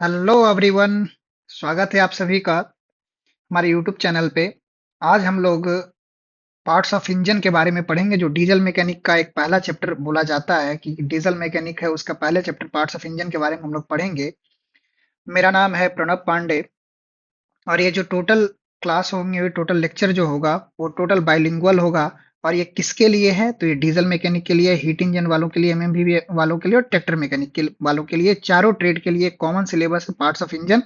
Hello everyone. स्वागत है आप सभी का हमारे यूट्यूब चैनल पे। आज हम लोग पार्ट्स ऑफ इंजन के बारे में पढ़ेंगे, जो डीजल मैकेनिक का एक पहला चैप्टर बोला जाता है कि डीजल मैकेनिक है, उसका पहले चैप्टर पार्ट्स ऑफ इंजन के बारे में हम लोग पढ़ेंगे। मेरा नाम है प्रणब पांडे और ये जो टोटल क्लास होंगे, टोटल लेक्चर जो होगा वो टोटल बाइलिंगुअल होगा। और ये किसके लिए है? तो ये डीजल मैकेनिक के लिए, हीट इंजन वालों के लिए, एमएमवी वालों के लिए और ट्रैक्टर मैकेनिक के वालों के लिए, चारों ट्रेड के लिए common syllabus parts of engine.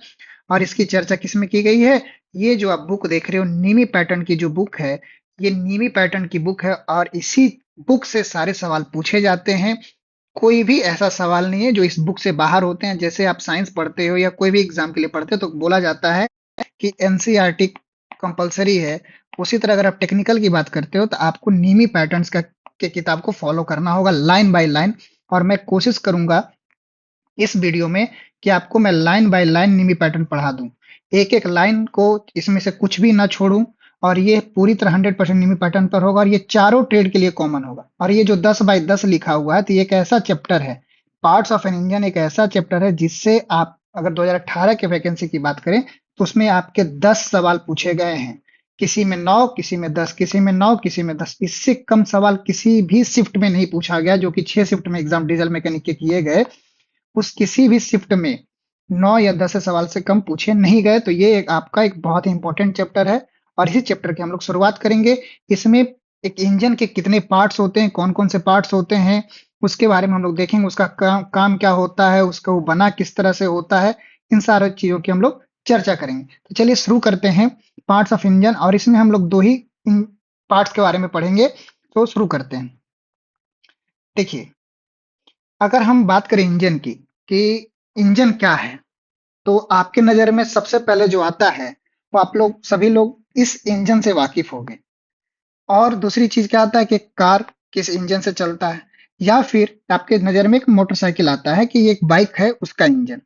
और इसकी चर्चा किसमें की गई है? ये जो आप बुक देख रहे हो, नीमी पैटर्न की जो बुक है, ये नीमी पैटर्न की बुक है और इसी बुक से सारे सवाल पूछे जाते हैं। कोई भी ऐसा सवाल नहीं है जो इस बुक से बाहर होते हैं। जैसे आप साइंस पढ़ते हो या कोई भी एग्जाम के लिए पढ़ते हो तो बोला जाता है कि एनसीईआरटी कंपलसरी है। उसी तरह अगर आप टेक्निकल की बात करते हो तो आपको नीमी पैटर्न्स का के किताब को फॉलो करना होगा लाइन बाय लाइन। और मैं कोशिश करूंगा इस वीडियो में कि आपको मैं line by line Nimi pattern पढ़ा दूं, एक एक लाइन को इसमें से कुछ भी ना छोड़ूं। और ये पूरी तरह 100% नीमी पैटर्न पर होगा और ये चारों ट्रेड के लिए कॉमन होगा। और ये जो 10 बाय 10 लिखा हुआ है तो ये एक ऐसा चैप्टर है, पार्ट्स ऑफ एन इंजन एक ऐसा चैप्टर है जिससे आप अगर 2018 के वैकेंसी की बात करें तो उसमें आपके 10 सवाल पूछे गए हैं। किसी में 9, किसी में 10, किसी में 9, किसी में 10। इससे कम सवाल किसी भी शिफ्ट में नहीं पूछा गया, जो कि 6 शिफ्ट में एग्जाम डीजल मैकेनिक के किए गए। उस किसी भी शिफ्ट में 9 या 10 सवाल से कम पूछे नहीं गए। तो ये एक आपका एक बहुत ही इंपॉर्टेंट चैप्टर है और इसी चैप्टर की हम लोग शुरुआत करेंगे। इसमें एक इंजन के कितने पार्ट्स होते हैं, कौन-कौन से पार्ट्स होते हैं, उसके बारे में हम लोग देखेंगे। उसका काम क्या होता है, उसका वो बना किस तरह से होता है, इन सारी चीज़ों की हम लोग चर्चा करेंगे। तो चलिए शुरू करते हैं पार्ट्स ऑफ इंजन। और इसमें हम लोग 2 ही पार्ट्स के बारे में पढ़ेंगे। तो शुरू करते हैं। देखिए, अगर हम बात करें इंजन की कि इंजन क्या है, तो आपके नज़र में सबसे पहले जो आता है, वो आप लोग सभी लोग इस इंजन से वाकिफ़ होंगे। और दूसरी चीज़ क्या आता है कि कार किस इंजन से चलता है, या फिर आपके नज़र में एक मोटरसाइकिल आता है कि ये एक बाइक है, उसका इंजन।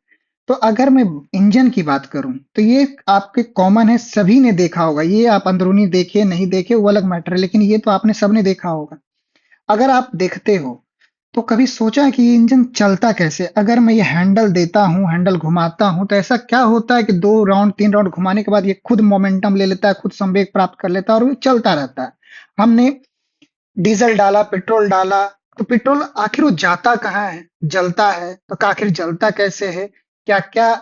तो अगर मैं इंजन की बात करूँ, तो ये आपके कॉमन है, सभी ने देखा होगा। ये आप अंदरूनी देखे, नहीं देखे वो अलग मैटर है, लेकिन ये तो आपने सबने देखा होगा। अगर आप देखते हो तो कभी सोचा है कि ये इंजन चलता कैसे? अगर मैं ये हैंडल देता हूँ, हैंडल घुमाता हूँ, तो ऐसा क्या होता है कि 2 राउंड 3 राउंड घुमाने के बाद ये खुद मोमेंटम ले लेता है, खुद संवेग प्राप्त कर लेता है और वो चलता रहता है। हमने डीजल डाला, पेट्रोल डाला, तो पेट्रोल आखिर वो जाता कहाँ है? जलता है, तो आखिर जलता कैसे है? क्या-क्या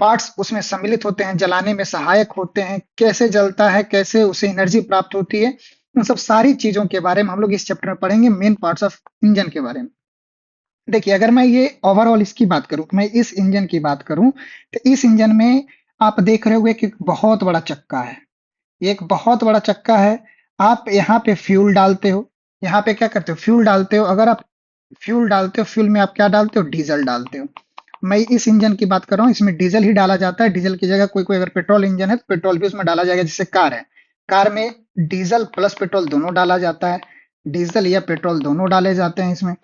पार्ट्स उसमें सम्मिलित होते हैं, जलाने में सहायक होते हैं, कैसे जलता है, कैसे उसे एनर्जी प्राप्त होती है? उन सब सारी चीज़ों के बारे में हम लोग इस चैप्टर में पढ़ेंगे, मेन पार्ट्स ऑफ इंजन के बारे में। देखिए, अगर मैं ये ओवरऑल इसकी बात करूँ, मैं इस इंजन की बात करूँ, तो इस इंजन में आप देख रहे होंगे कि बहुत बड़ा चक्का है। ये एक बहुत बड़ा चक्का है। आप यहाँ पे फ्यूल डालते हो, यहाँ पे क्या करते हो? फ्यूल डालते हो। अगर आप फ्यूल डालते हो, फ्यूल में आप क्या डालते हो? डीजल डालते हो। मैं इस इंजन की बात कर रहा हूँ, इसमें डीजल ही डाला जाता है। डीजल की जगह कोई-कोई अगर पेट्रोल इंजन है, तो पेट्रोल भी उसमें डाला जाएगा, जैसे कार है। कार में डीजल प्लस पेट्रोल दोनों डाला जाता है। डीजल या पेट्रोल दोनों डाले जाते हैं इसमें।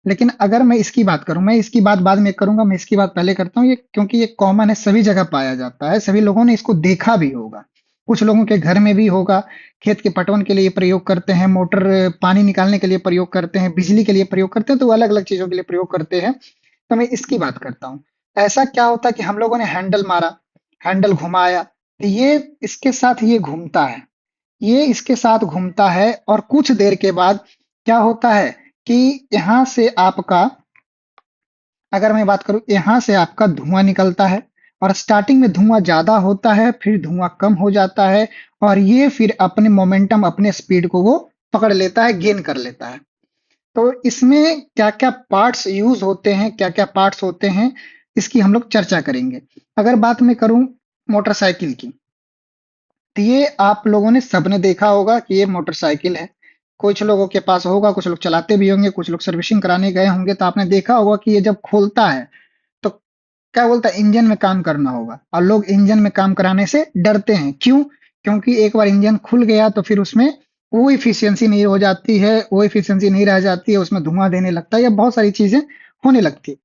लेकिन अगर मैं इसकी बात करूँ, मैं इसकी बात बाद में करूँगा, मैं इसकी बात पहले करता हूँ। ये क्योंकि ये कॉमन है, सभी जगह पाया जाता है, सभी लोगों ने इसको देखा भी होगा। कुछ लोगों के घर में भी होगा। खेत के पटवन के लिए प्रयोग करते हैं, मोटर पानी निकालने के लिए प्रयोग करते हैं, बिजली के लिए प्रयोग करते हैं, तो अलग-अलग चीज़ों के लिए प्रयोग करते हैं। तो मैं इसकी बात करता हूँ। ऐसा क्या होता है कि हम लोगों ने हैंडल मारा, हैंडल घुमाया, तो ये इसके साथ ये घूमता है। ये इसके साथ घूमता है और कुछ देर के बाद क्या होता है कि यहाँ से आपका, अगर मैं बात करूँ, यहाँ से आपका धुआँ निकलता है। और स्टार्टिंग में धुआँ ज़्यादा होता है, फिर धुआँ कम हो जाता है और ये फिर अपने मोमेंटम, अपने स्पीड को वो पकड़ लेता है, गेन कर लेता है। तो इसमें क्या-क्या पार्ट्स यूज़ होते हैं, क्या-क्या पार्ट्स होते हैं, इसकी हम लोग चर्चा करेंगे। अगर बात मैं करूँ मोटरसाइकिल की, तो ये आप लोगों ने सबने देखा होगा कि ये मोटरसाइकिल है। कुछ लोगों के पास होगा, कुछ लोग चलाते भी होंगे, कुछ लोग सर्विसिंग कराने गए होंगे, तो आपने देखा होगा कि ये जब खोलता है, तो क्या बोलता है? इंजन में काम करना होगा। और लोग इंजन में काम कराने से डरते हैं। क्यों? क्योंकि एक बार इंजन खुल गया तो फिर उसमें वो एफिशिएंसी नहीं हो जाती है, वो एफिशिएंसी नहीं रह जाती है, उसमें धुआँ देने लगता है या बहुत सारी चीज़ें होने लगती है।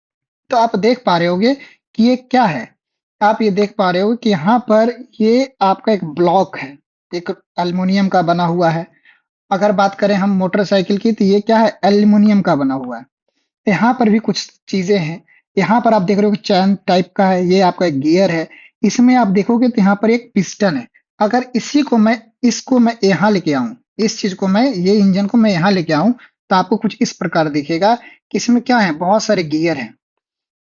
तो आप देख पा रहे होंगे कि ये क्या है? आप ये देख पा रहे हो कि यहाँ पर ये आपका एक ब्लॉक है, एक एल्युमीनियम का बना हुआ है। अगर बात करें हम मोटरसाइकिल की, तो ये क्या है? एल्युमीनियम का बना हुआ है। यहाँ पर भी कुछ चीज़ें हैं। यहाँ पर आप देख रहे हो कि चैन टाइप का है, ये आपका एक गियर है। इसमें आप देखोगे तो यहाँ पर एक पिस्टन है। अगर इसको मैं यहाँ लेके आऊं, इस चीज को मैं ये इंजन को मैं यहाँ लेके आऊं, तो आपको कुछ इस प्रकार दिखेगा कि इसमें क्या है, बहुत सारे गियर हैं।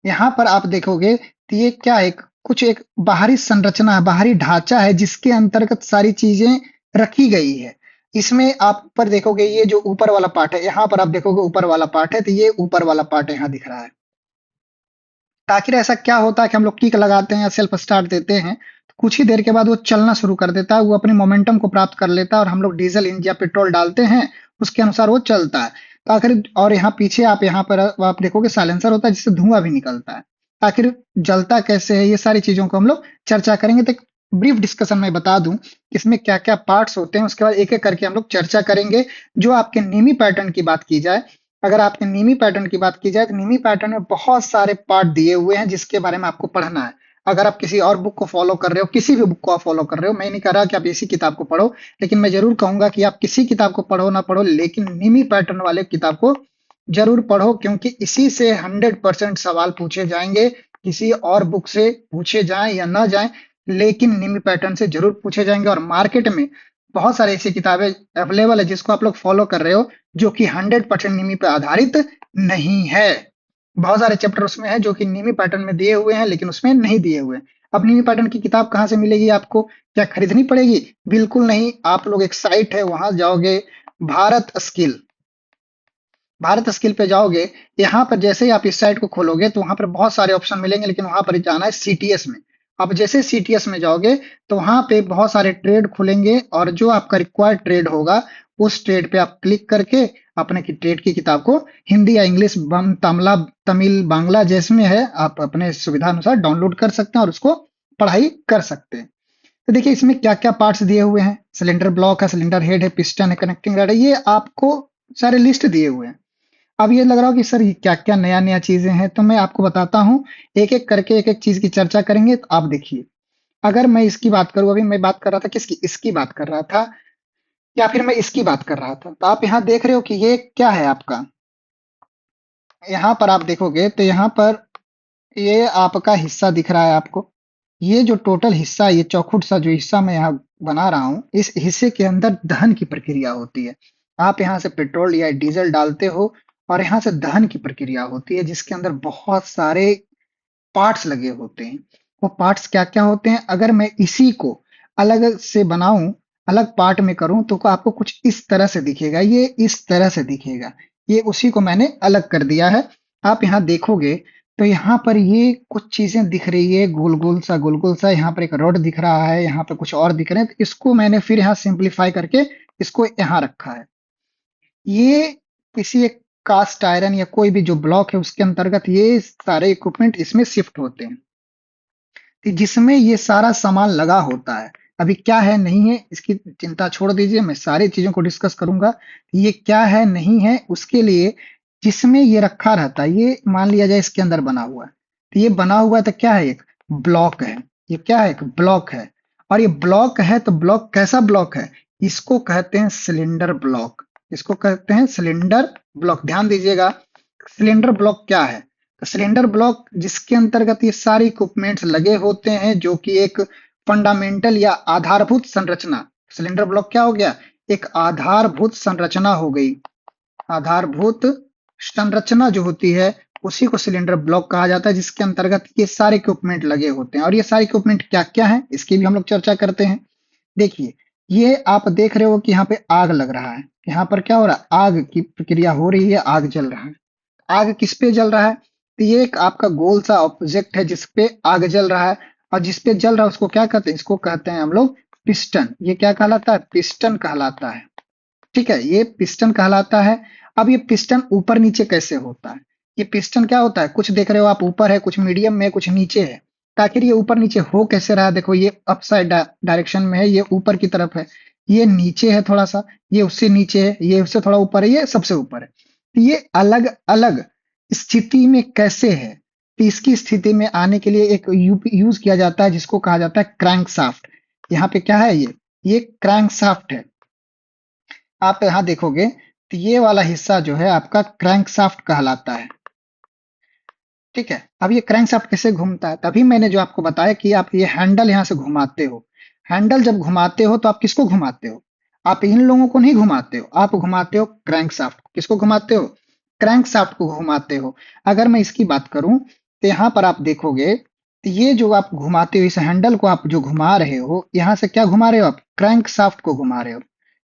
यहाँ पर आप देखोगे तो ये क्या है, कुछ एक बाहरी संरचना है, बाहरी ढांचा है जिसके अंतर्गत सारी चीजें रखी गई है। इसमें आप ऊपर देखोगे, ये जो ऊपर वाला पार्ट है, यहाँ पर आप देखोगे ऊपर वाला पार्ट है, तो ये ऊपर वाला पार्ट यहाँ दिख रहा है। आखिर ऐसा क्या होता है कि हम लोग किक लगाते हैं या सेल्फ स्टार्ट देते हैं, तो कुछ ही देर के बाद वो चलना शुरू कर देता है, वो अपने मोमेंटम को प्राप्त कर लेता है और हम लोग डीजल इंजन या पेट्रोल डालते हैं, उसके अनुसार वो चलता है। तो आखिर और यहाँ पीछे आप यहाँ पर आप देखोगे साइलेंसर होता है जिससे धुआं भी निकलता है। आखिर जलता कैसे है, ये सारी चीजों को हम लोग चर्चा करेंगे। तो एक ब्रीफ डिस्कशन में बता दूं कि इसमें क्या क्या पार्ट्स होते हैं, उसके बाद एक एक करके हम लोग चर्चा करेंगे। जो आपके नीमी पैटर्न की बात की जाए, अगर आपके नीमी पैटर्न की बात की जाए तो नीमी पैटर्न में बहुत सारे पार्ट दिए हुए हैं जिसके बारे में आपको पढ़ना है। अगर आप किसी और बुक को फॉलो कर रहे हो, किसी भी बुक को आप फॉलो कर रहे हो, मैं नहीं कह रहा कि आप इसी किताब को पढ़ो, लेकिन मैं जरूर कहूंगा कि आप किसी किताब को पढ़ो ना पढ़ो, लेकिन नीमी पैटर्न वाले किताब को जरूर पढ़ो, क्योंकि इसी से 100% सवाल पूछे जाएंगे। किसी और बुक से पूछे जाएं या ना जाएं, लेकिन नीमी पैटर्न से जरूर पूछे जाएंगे। और मार्केट में बहुत सारी ऐसी किताबें अवेलेबल है जिसको आप लोग फॉलो कर रहे हो, जो कि 100% निमी पे आधारित नहीं है। बहुत सारे चैप्टर उसमें है जो कि निमी पैटर्न में दिए हुए हैं, लेकिन उसमें नहीं दिए हुए। अब निमी पैटर्न की किताब कहाँ से मिलेगी आपको? क्या खरीदनी पड़ेगी? बिल्कुल नहीं। आप लोग एक साइट है वहां जाओगे, भारत स्किल, भारत स्किल पे जाओगे। यहाँ पर जैसे ही आप इस साइट को खोलोगे तो वहां पर बहुत सारे ऑप्शन मिलेंगे, लेकिन वहां पर जाना है सीटीएस में। आप जैसे सीटीएस में जाओगे तो वहां पे बहुत सारे ट्रेड खुलेंगे, और जो आपका रिक्वायर्ड ट्रेड होगा उस ट्रेड पे आप क्लिक करके अपने की ट्रेड की किताब को हिंदी या इंग्लिश, तमिला, तमिल, बांग्ला जैसे है, आप अपने सुविधा अनुसार डाउनलोड कर सकते हैं और उसको पढ़ाई कर सकते हैं। तो देखिए इसमें क्या क्या पार्ट्स दिए हुए हैं। सिलेंडर ब्लॉक है, सिलेंडर हेड है, पिस्टन है, कनेक्टिंग रॉड है, ये आपको सारे लिस्ट दिए हुए हैं। अब ये लग रहा हो कि सर ये क्या-क्या नया-नया चीज़ें हैं, तो मैं आपको बताता हूँ, एक-एक करके एक-एक चीज़ की चर्चा करेंगे। तो आप देखिए, अगर मैं इसकी बात करूँ, अभी मैं बात कर रहा था किसकी? इसकी बात कर रहा था, या फिर मैं इसकी बात कर रहा था। तो आप यहाँ देख रहे हो कि ये क्या है आपका? यहाँ पर आप देखोगे तो यहाँ पर ये आपका हिस्सा दिख रहा है आपको। ये जो टोटल हिस्सा है, ये चौखुट सा जो हिस्सा मैं यहाँ बना रहा हूँ, इस हिस्से के अंदर दहन की प्रक्रिया होती है। आप यहाँ से पेट्रोल या डीजल डालते हो और यहाँ से दहन की प्रक्रिया होती है, जिसके अंदर बहुत सारे पार्ट्स लगे होते हैं। वो पार्ट्स क्या-क्या होते हैं? अगर मैं इसी को अलग से बनाऊं, अलग पार्ट में करूं, तो आपको कुछ इस तरह से दिखेगा, ये इस तरह से दिखेगा। ये उसी को मैंने अलग कर दिया है। आप यहाँ देखोगे तो यहाँ पर ये कुछ चीजें दिख रही है, गोल गोल सा, यहाँ पर एक रॉड दिख रहा है, यहाँ पे कुछ और दिख रहे हैं। तो इसको मैंने फिर यहाँ सिंप्लीफाई करके इसको यहाँ रखा है। ये किसी एक कास्ट आयरन या कोई भी जो ब्लॉक है उसके अंतर्गत ये सारे इक्विपमेंट इसमें शिफ्ट होते हैं, कि जिसमें ये सारा सामान लगा होता है। अभी क्या है नहीं है इसकी चिंता छोड़ दीजिए, मैं सारी चीजों को डिस्कस करूंगा। ये क्या है नहीं है उसके लिए, जिसमें ये रखा रहता है, ये मान लिया जाए इसके अंदर बना हुआ है, तो ये बना हुआ है तो क्या है? एक ब्लॉक है। ये क्या है? एक ब्लॉक है। और ये ब्लॉक है तो ब्लॉक कैसा ब्लॉक है? इसको कहते हैं सिलेंडर ब्लॉक। इसको कहते हैं सिलेंडर ब्लॉक। ध्यान दीजिएगा, सिलेंडर ब्लॉक क्या है? तो सिलेंडर ब्लॉक जिसके अंतर्गत ये सारे इक्विपमेंट्स लगे होते हैं, जो कि एक फंडामेंटल या आधारभूत संरचना। सिलेंडर ब्लॉक क्या हो गया? एक आधारभूत संरचना हो गई। आधारभूत संरचना जो होती है उसी को सिलेंडर ब्लॉक कहा जाता है, जिसके अंतर्गत ये सारे इक्विपमेंट लगे होते हैं। और ये सारे इक्विपमेंट क्या क्या है इसकी भी हम लोग चर्चा करते हैं। देखिए, ये आप देख रहे हो कि यहाँ पे आग लग रहा है। यहाँ पर क्या हो रहा है? आग की प्रक्रिया हो रही है, आग जल रहा है। आग किस पे जल रहा है? तो ये एक आपका गोल सा ऑब्जेक्ट है जिस पे आग जल रहा है, और जिस पे जल रहा है उसको क्या कहते हैं? इसको कहते हैं हम लोग पिस्टन। ये क्या कहलाता है? पिस्टन कहलाता है। ठीक है, ये पिस्टन कहलाता है। अब ये पिस्टन ऊपर नीचे कैसे होता है? ये पिस्टन क्या होता है? कुछ देख रहे हो आप ऊपर है, कुछ मीडियम में है, कुछ नीचे है। तो आखिर ये ऊपर नीचे हो कैसे रहा है? देखो, ये अपसाइड डायरेक्शन में है, ये ऊपर की तरफ है, ये नीचे है थोड़ा सा, ये उससे नीचे है, ये उससे थोड़ा ऊपर है, ये सबसे ऊपर है। तो ये अलग अलग स्थिति में कैसे है? तो इसकी स्थिति में आने के लिए एक यूज किया जाता है जिसको कहा जाता है क्रैंक शाफ्ट। यहाँ पे क्या है? ये क्रैंक शाफ्ट है। आप यहाँ देखोगे तो ये वाला हिस्सा जो है आपका क्रैंक शाफ्ट कहलाता है। ठीक है। अब ये क्रैंकशाफ्ट कैसे घूमता है? तभी मैंने जो आपको बताया कि आप ये हैंडल यहाँ से घुमाते हो। हैंडल जब घुमाते हो तो आप किसको घुमाते हो? आप इन लोगों को नहीं घुमाते हो, आप घुमाते हो क्रैंकशाफ्ट को। किसको घुमाते हो? क्रैंकशाफ्ट को घुमाते हो। अगर मैं इसकी बात करूं तो यहाँ पर आप देखोगे तो ये जो आप घुमाते हो, इस हैंडल को आप जो घुमा रहे हो, यहाँ से क्या घुमा रहे हो आप? क्रैंकशाफ्ट को घुमा रहे हो।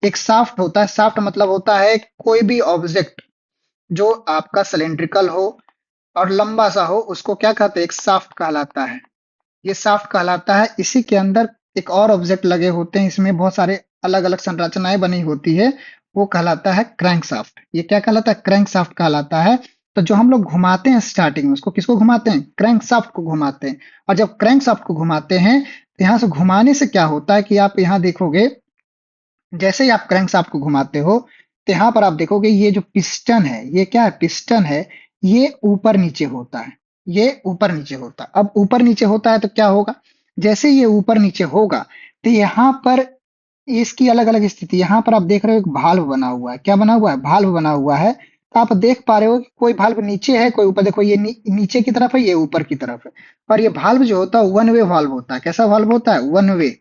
एक शाफ्ट होता है, शाफ्ट मतलब होता है कोई भी ऑब्जेक्ट जो आपका सिलेंड्रिकल हो और लंबा सा हो, उसको क्या कहते हैं? एक शाफ्ट कहलाता है। ये शाफ्ट कहलाता है। इसी के अंदर एक और ऑब्जेक्ट लगे होते हैं, इसमें बहुत सारे अलग अलग संरचनाएं बनी होती है, वो कहलाता है क्रैंक शाफ्ट। ये क्या कहलाता है? क्रैंक शाफ्ट कहलाता है। तो जो हम लोग घुमाते हैं स्टार्टिंग में, उसको किसको घुमाते हैं? क्रैंक शाफ्ट को घुमाते हैं। और जब क्रैंक शाफ्ट को घुमाते हैं तो यहाँ से घुमाने से क्या होता है कि आप यहाँ देखोगे, जैसे ही आप क्रैंकशाफ्ट को घुमाते हो तो यहाँ पर आप देखोगे ये जो पिस्टन है, ये क्या है? पिस्टन है। ये ऊपर नीचे होता है। ये ऊपर नीचे होता है। अब ऊपर नीचे होता है तो क्या होगा? जैसे ये ऊपर नीचे होगा तो यहाँ पर इसकी अलग अलग स्थिति, यहाँ पर आप देख रहे हो एक भाल्व बना हुआ है। क्या बना हुआ है? भाल्व बना हुआ है। तो आप देख पा रहे हो कि कोई भाल्व नीचे है, कोई ऊपर। देखो ये नीचे की तरफ है, ये ऊपर की तरफ है। और ये भाल्व जो होता है वन वे भाल्व होता है। कैसा भाल्व होता है? One way.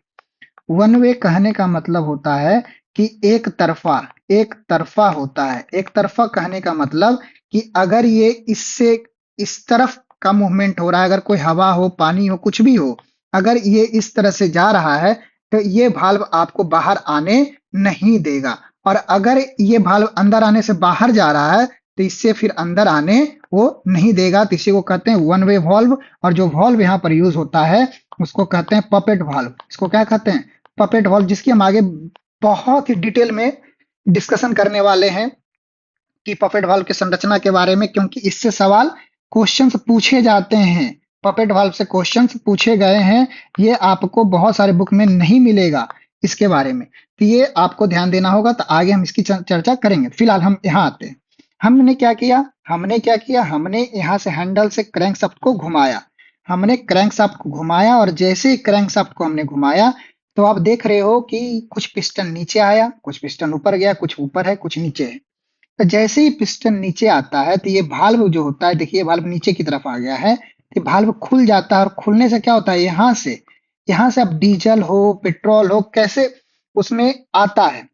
वन वे कहने का मतलब होता है कि एक तरफा होता है। एक तरफा कहने का मतलब कि अगर ये इससे इस तरफ का मूवमेंट हो रहा है, अगर कोई हवा हो, पानी हो, कुछ भी हो, अगर ये इस तरह से जा रहा है तो ये भाल्व आपको बाहर आने नहीं देगा। और अगर ये भाल्व अंदर आने से बाहर जा रहा है तो इससे फिर अंदर आने वो नहीं देगा। तो इसी को कहते हैं वन वे वॉल्व। और जो वॉल्व यहाँ पर यूज होता है उसको कहते हैं पपेट वॉल्व। इसको क्या कहते हैं? पपेट वॉल्व, जिसकी हम आगे बहुत ही डिटेल में डिस्कशन करने वाले हैं कि पपेट वॉल्व की संरचना के बारे में, क्योंकि इससे सवाल क्वेश्चंस पूछे जाते हैं। पपेट वॉल्व से क्वेश्चंस पूछे गए हैं। ये आपको बहुत सारे बुक में नहीं मिलेगा इसके बारे में। तो ये आपको ध्यान देना होगा। तो आगे हम इसकी चर्चा करेंगे। फिलहाल हम यहाँ आते हैं। हमने यहाँ से हैंडल से क्रैंकशाफ्ट को घुमाया। हमने क्रैंकशाफ्ट को घुमाया और जैसे ही क्रैंकशाफ्ट को हमने घुमाया तो आप देख रहे हो कि कुछ पिस्टन नीचे आया, कुछ पिस्टन ऊपर गया, कुछ ऊपर है, कुछ नीचे है। तो जैसे ही पिस्टन नीचे आता है तो ये भाल्व जो होता है, देखिए भाल्व नीचे की तरफ आ गया है। तो भाल्व खुल जाता है और खुलने से क्या होता है? यहाँ से अब डीजल हो, पेट्रोल हो, कैसे उसमें आता है,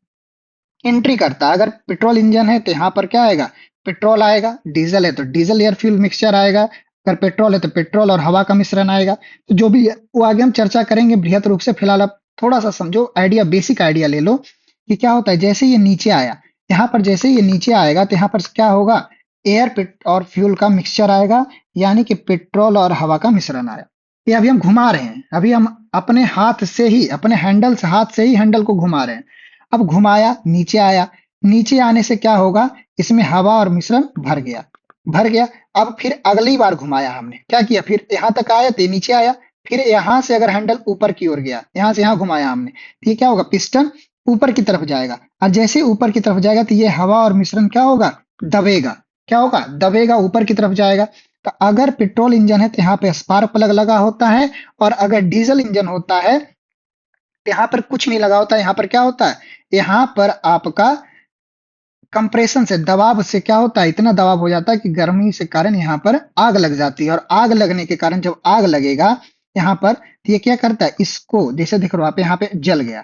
एंट्री करता है। अगर पेट्रोल इंजन है तो यहाँ पर क्या आएगा? पेट्रोल आएगा। डीजल है तो डीजल एयर फ्यूल मिक्सचर आएगा। अगर पेट्रोल है तो पेट्रोल और हवा का मिश्रण आएगा। तो जो भी है वो आगे हम चर्चा करेंगे बृहद रूप से। फिलहाल आप थोड़ा सा समझो, आइडिया, बेसिक आइडिया ले लो कि क्या होता है। जैसे ये नीचे आया, यहाँ पर जैसे ये नीचे आएगा तो यहाँ पर क्या होगा? एयर और फ्यूल का मिक्सचर आएगा, यानी कि पेट्रोल और हवा का मिश्रण आया। ये अभी हम घुमा रहे हैं। अभी हम अपने हाथ से ही, अपने हैंडल से, हाथ से ही हैंडल को घुमा रहे हैं। अब घुमाया, नीचे आया। नीचे आने से क्या होगा? इसमें हवा और मिश्रण भर गया। भर गया। अब फिर अगली बार घुमाया हमने, क्या किया? फिर यहाँ तक आया तो नीचे आया। फिर यहाँ से अगर हैंडल ऊपर की ओर गया, यहाँ से यहाँ घुमाया हमने, तो ये क्या होगा? पिस्टन ऊपर की तरफ जाएगा। और जैसे ही ऊपर की तरफ जाएगा तो ये हवा और मिश्रण क्या होगा? दबेगा। क्या होगा? दबेगा, ऊपर की तरफ जाएगा। तो अगर पेट्रोल इंजन है तो यहाँ पे स्पार्क प्लग लगा होता है। और अगर डीजल इंजन होता है तो यहाँ पर कुछ नहीं लगा होता है। यहाँ पर क्या होता है? यहाँ पर आपका कंप्रेशन से, दबाव से क्या होता है? इतना दबाव हो जाता है कि गर्मी से कारण यहाँ पर आग लग जाती है। और आग लगने के कारण, जब आग लगेगा यहाँ पर, तो ये क्या करता है? इसको, जैसे देख रहे हो आप, यहाँ पे जल गया।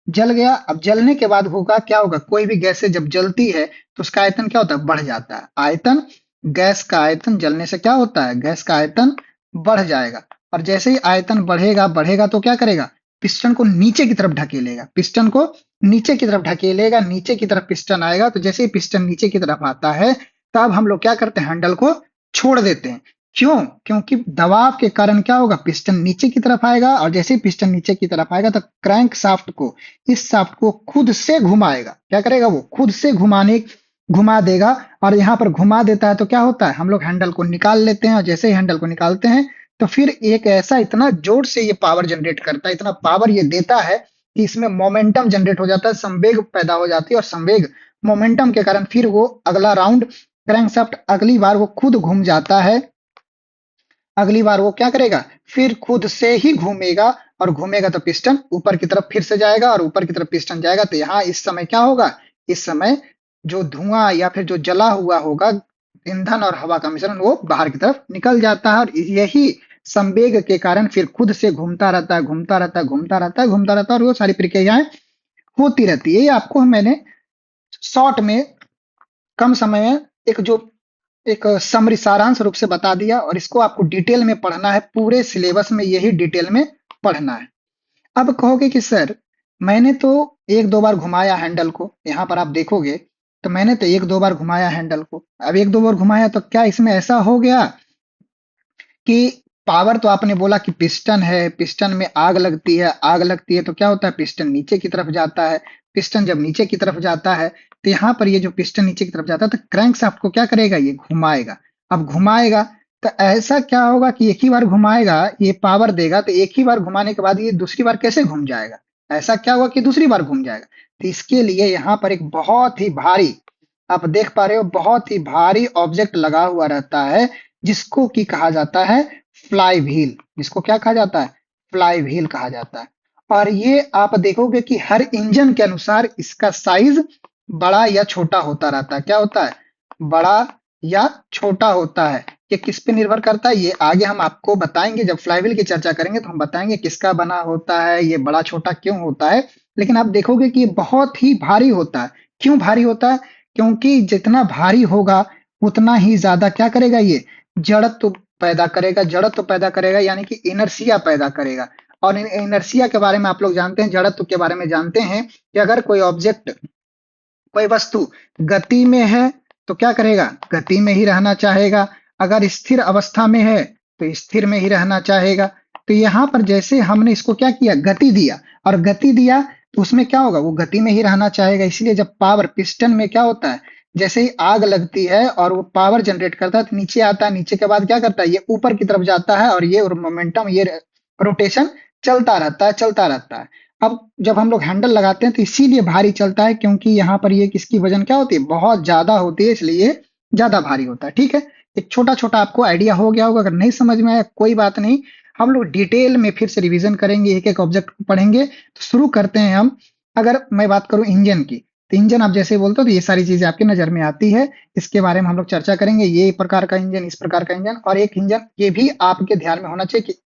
जल गया। अब जलने के बाद होगा क्या? होगा, कोई भी गैस जब जलती है तो उसका आयतन क्या होता है? बढ़ जाता है। आयतन, गैस का आयतन जलने से क्या होता है? गैस का आयतन बढ़ जाएगा। और जैसे ही आयतन बढ़ेगा बढ़ेगा तो क्या करेगा? पिस्टन को नीचे की तरफ ढकेलेगा। पिस्टन को नीचे की तरफ ढकेलेगा। नीचे की तरफ पिस्टन आएगा। तो जैसे ही पिस्टन नीचे की तरफ आता है तब हम लोग क्या करते हैं? हैंडल को छोड़ देते हैं। क्यों? क्योंकि दबाव के कारण क्या होगा? पिस्टन नीचे की तरफ आएगा। और जैसे ही पिस्टन नीचे की तरफ आएगा तो क्रैंक शाफ्ट को, इस शाफ्ट को खुद से घुमाएगा। क्या करेगा? वो खुद से घुमा देगा। और यहाँ पर घुमा देता है तो क्या होता है? हम लोग हैंडल को निकाल लेते हैं। और जैसे ही हैंडल को निकालते हैं तो फिर एक ऐसा, इतना जोर से ये पावर जनरेट करता है, इतना पावर ये देता है कि इसमें मोमेंटम जनरेट हो जाता है, संवेग पैदा हो जाती है। और संवेग, मोमेंटम के कारण फिर वो अगला राउंड, क्रैंकशाफ्ट अगली बार वो खुद घूम जाता है। अगली बार वो क्या करेगा? फिर खुद से ही घूमेगा। और घूमेगा तो पिस्टन ऊपर की तरफ फिर से जाएगा। और ऊपर की तरफ पिस्टन जाएगा तो यहाँ इस समय क्या होगा? इस समय जो धुआं या फिर जो जला हुआ होगा ईंधन और हवा का मिश्रण वो बाहर की तरफ निकल जाता है, और यही संवेग के कारण फिर खुद से घूमता रहता है, घूमता रहता है, घूमता रहता है, घूमता रहता है, और वो सारी प्रक्रियाएं होती रहती है। ये आपको मैंने शॉर्ट में, कम समय में, एक जो एक समरी सारांश रूप से बता दिया, और इसको आपको डिटेल में पढ़ना है, पूरे सिलेबस में यही डिटेल में पढ़ना है। अब कहोगे कि सर मैंने तो एक दो बार घुमाया हैंडल को, यहाँ पर आप देखोगे तो मैंने तो एक दो बार घुमाया हैंडल को। अब एक दो बार घुमाया तो क्या इसमें ऐसा हो गया कि पावर तो आपने बोला कि पिस्टन है, पिस्टन में आग लगती है, आग लगती है तो क्या होता है, पिस्टन नीचे की तरफ जाता है। पिस्टन जब नीचे की तरफ जाता है तो यहाँ पर ये जो पिस्टन नीचे की तरफ जाता है तो क्रैंकशाफ्ट को क्या करेगा, ये घुमाएगा। अब घुमाएगा तो ऐसा क्या होगा कि एक ही बार घुमाएगा, ये पावर देगा, तो एक ही बार घुमाने के बाद ये दूसरी बार कैसे घूम जाएगा, ऐसा क्या हुआ कि दूसरी बार घूम जाएगा। तो इसके लिए यहाँ पर एक बहुत ही भारी, आप देख पा रहे हो, बहुत ही भारी ऑब्जेक्ट लगा हुआ रहता है, जिसको कि कहा जाता है फ्लाई व्हील। जिसको क्या कहा जाता है, फ्लाई व्हील कहा जाता है। और ये आप देखोगे कि हर इंजन के अनुसार इसका साइज बड़ा या छोटा होता रहता है। क्या होता है, बड़ा या छोटा होता है। ये किस पे निर्भर करता है, ये आगे हम आपको बताएंगे, जब फ्लाईव्हील की चर्चा करेंगे तो हम बताएंगे किसका बना होता है, ये बड़ा छोटा क्यों होता है। लेकिन आप देखोगे कि ये बहुत ही भारी होता है। क्यों भारी होता है, क्योंकि जितना भारी होगा उतना ही ज्यादा क्या करेगा, ये जड़त्व पैदा करेगा। जड़त्व पैदा करेगा यानी कि इनर्शिया पैदा करेगा। और इनर्शिया के बारे में आप लोग जानते हैं, जड़त्व के बारे में जानते हैं कि अगर कोई ऑब्जेक्ट, कोई वस्तु गति में है तो क्या करेगा, गति में ही रहना चाहेगा। अगर स्थिर अवस्था में है तो स्थिर में ही रहना चाहेगा। तो यहाँ पर जैसे हमने इसको क्या किया, गति दिया, और गति दिया तो उसमें क्या होगा, वो गति में ही रहना चाहेगा। इसलिए जब पावर पिस्टन में क्या होता है, जैसे ही आग लगती है और वो पावर जनरेट करता है तो नीचे आता है, नीचे के बाद क्या करता है, ये ऊपर की तरफ जाता है, और ये मोमेंटम, ये रोटेशन चलता रहता है, चलता रहता है। अब जब हम लोग हैंडल लगाते हैं तो इसीलिए भारी चलता है, क्योंकि यहाँ पर ये किसकी वजन क्या होती है, बहुत ज्यादा होती है, इसलिए ये ज्यादा भारी होता है। ठीक है, एक छोटा छोटा आपको आइडिया हो गया होगा। अगर नहीं समझ में आया कोई बात नहीं, हम लोग डिटेल में फिर से रिवीजन करेंगे, एक एक ऑब्जेक्ट को पढ़ेंगे। तो शुरू करते हैं हम। अगर मैं बात करूं इंजन की, तो इंजन आप जैसे बोलते हो तो ये सारी चीजें आपकी नजर में आती है। इसके बारे में हम लोग चर्चा करेंगे, ये प्रकार का इंजन, इस प्रकार का इंजन। और एक इंजन ये भी आपके ध्यान में होना चाहिए कि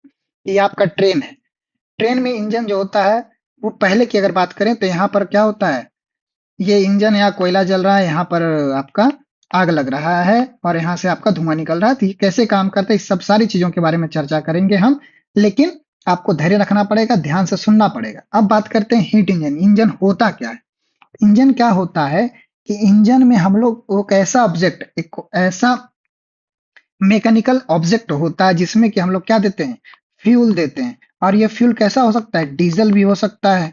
ये आपका ट्रेन है। ट्रेन में इंजन जो होता है, वो पहले की अगर बात करें तो यहाँ पर क्या होता है, ये इंजन, यहाँ कोयला जल रहा है, यहाँ पर आपका आग लग रहा है, और यहाँ से आपका धुआं निकल रहा है। तो ये कैसे काम करता है, इस सब सारी चीजों के बारे में चर्चा करेंगे हम। लेकिन आपको धैर्य रखना पड़ेगा, ध्यान से सुनना पड़ेगा। अब बात करते हैं हीट इंजन। इंजन होता क्या है, इंजन क्या होता है कि इंजन में हम लोग एक ऐसा ऑब्जेक्ट, एक ऐसा मैकेनिकल ऑब्जेक्ट होता है जिसमें कि हम लोग क्या देते हैं, फ्यूल देते हैं। और ये फ्यूल कैसा हो सकता है, डीजल भी हो सकता है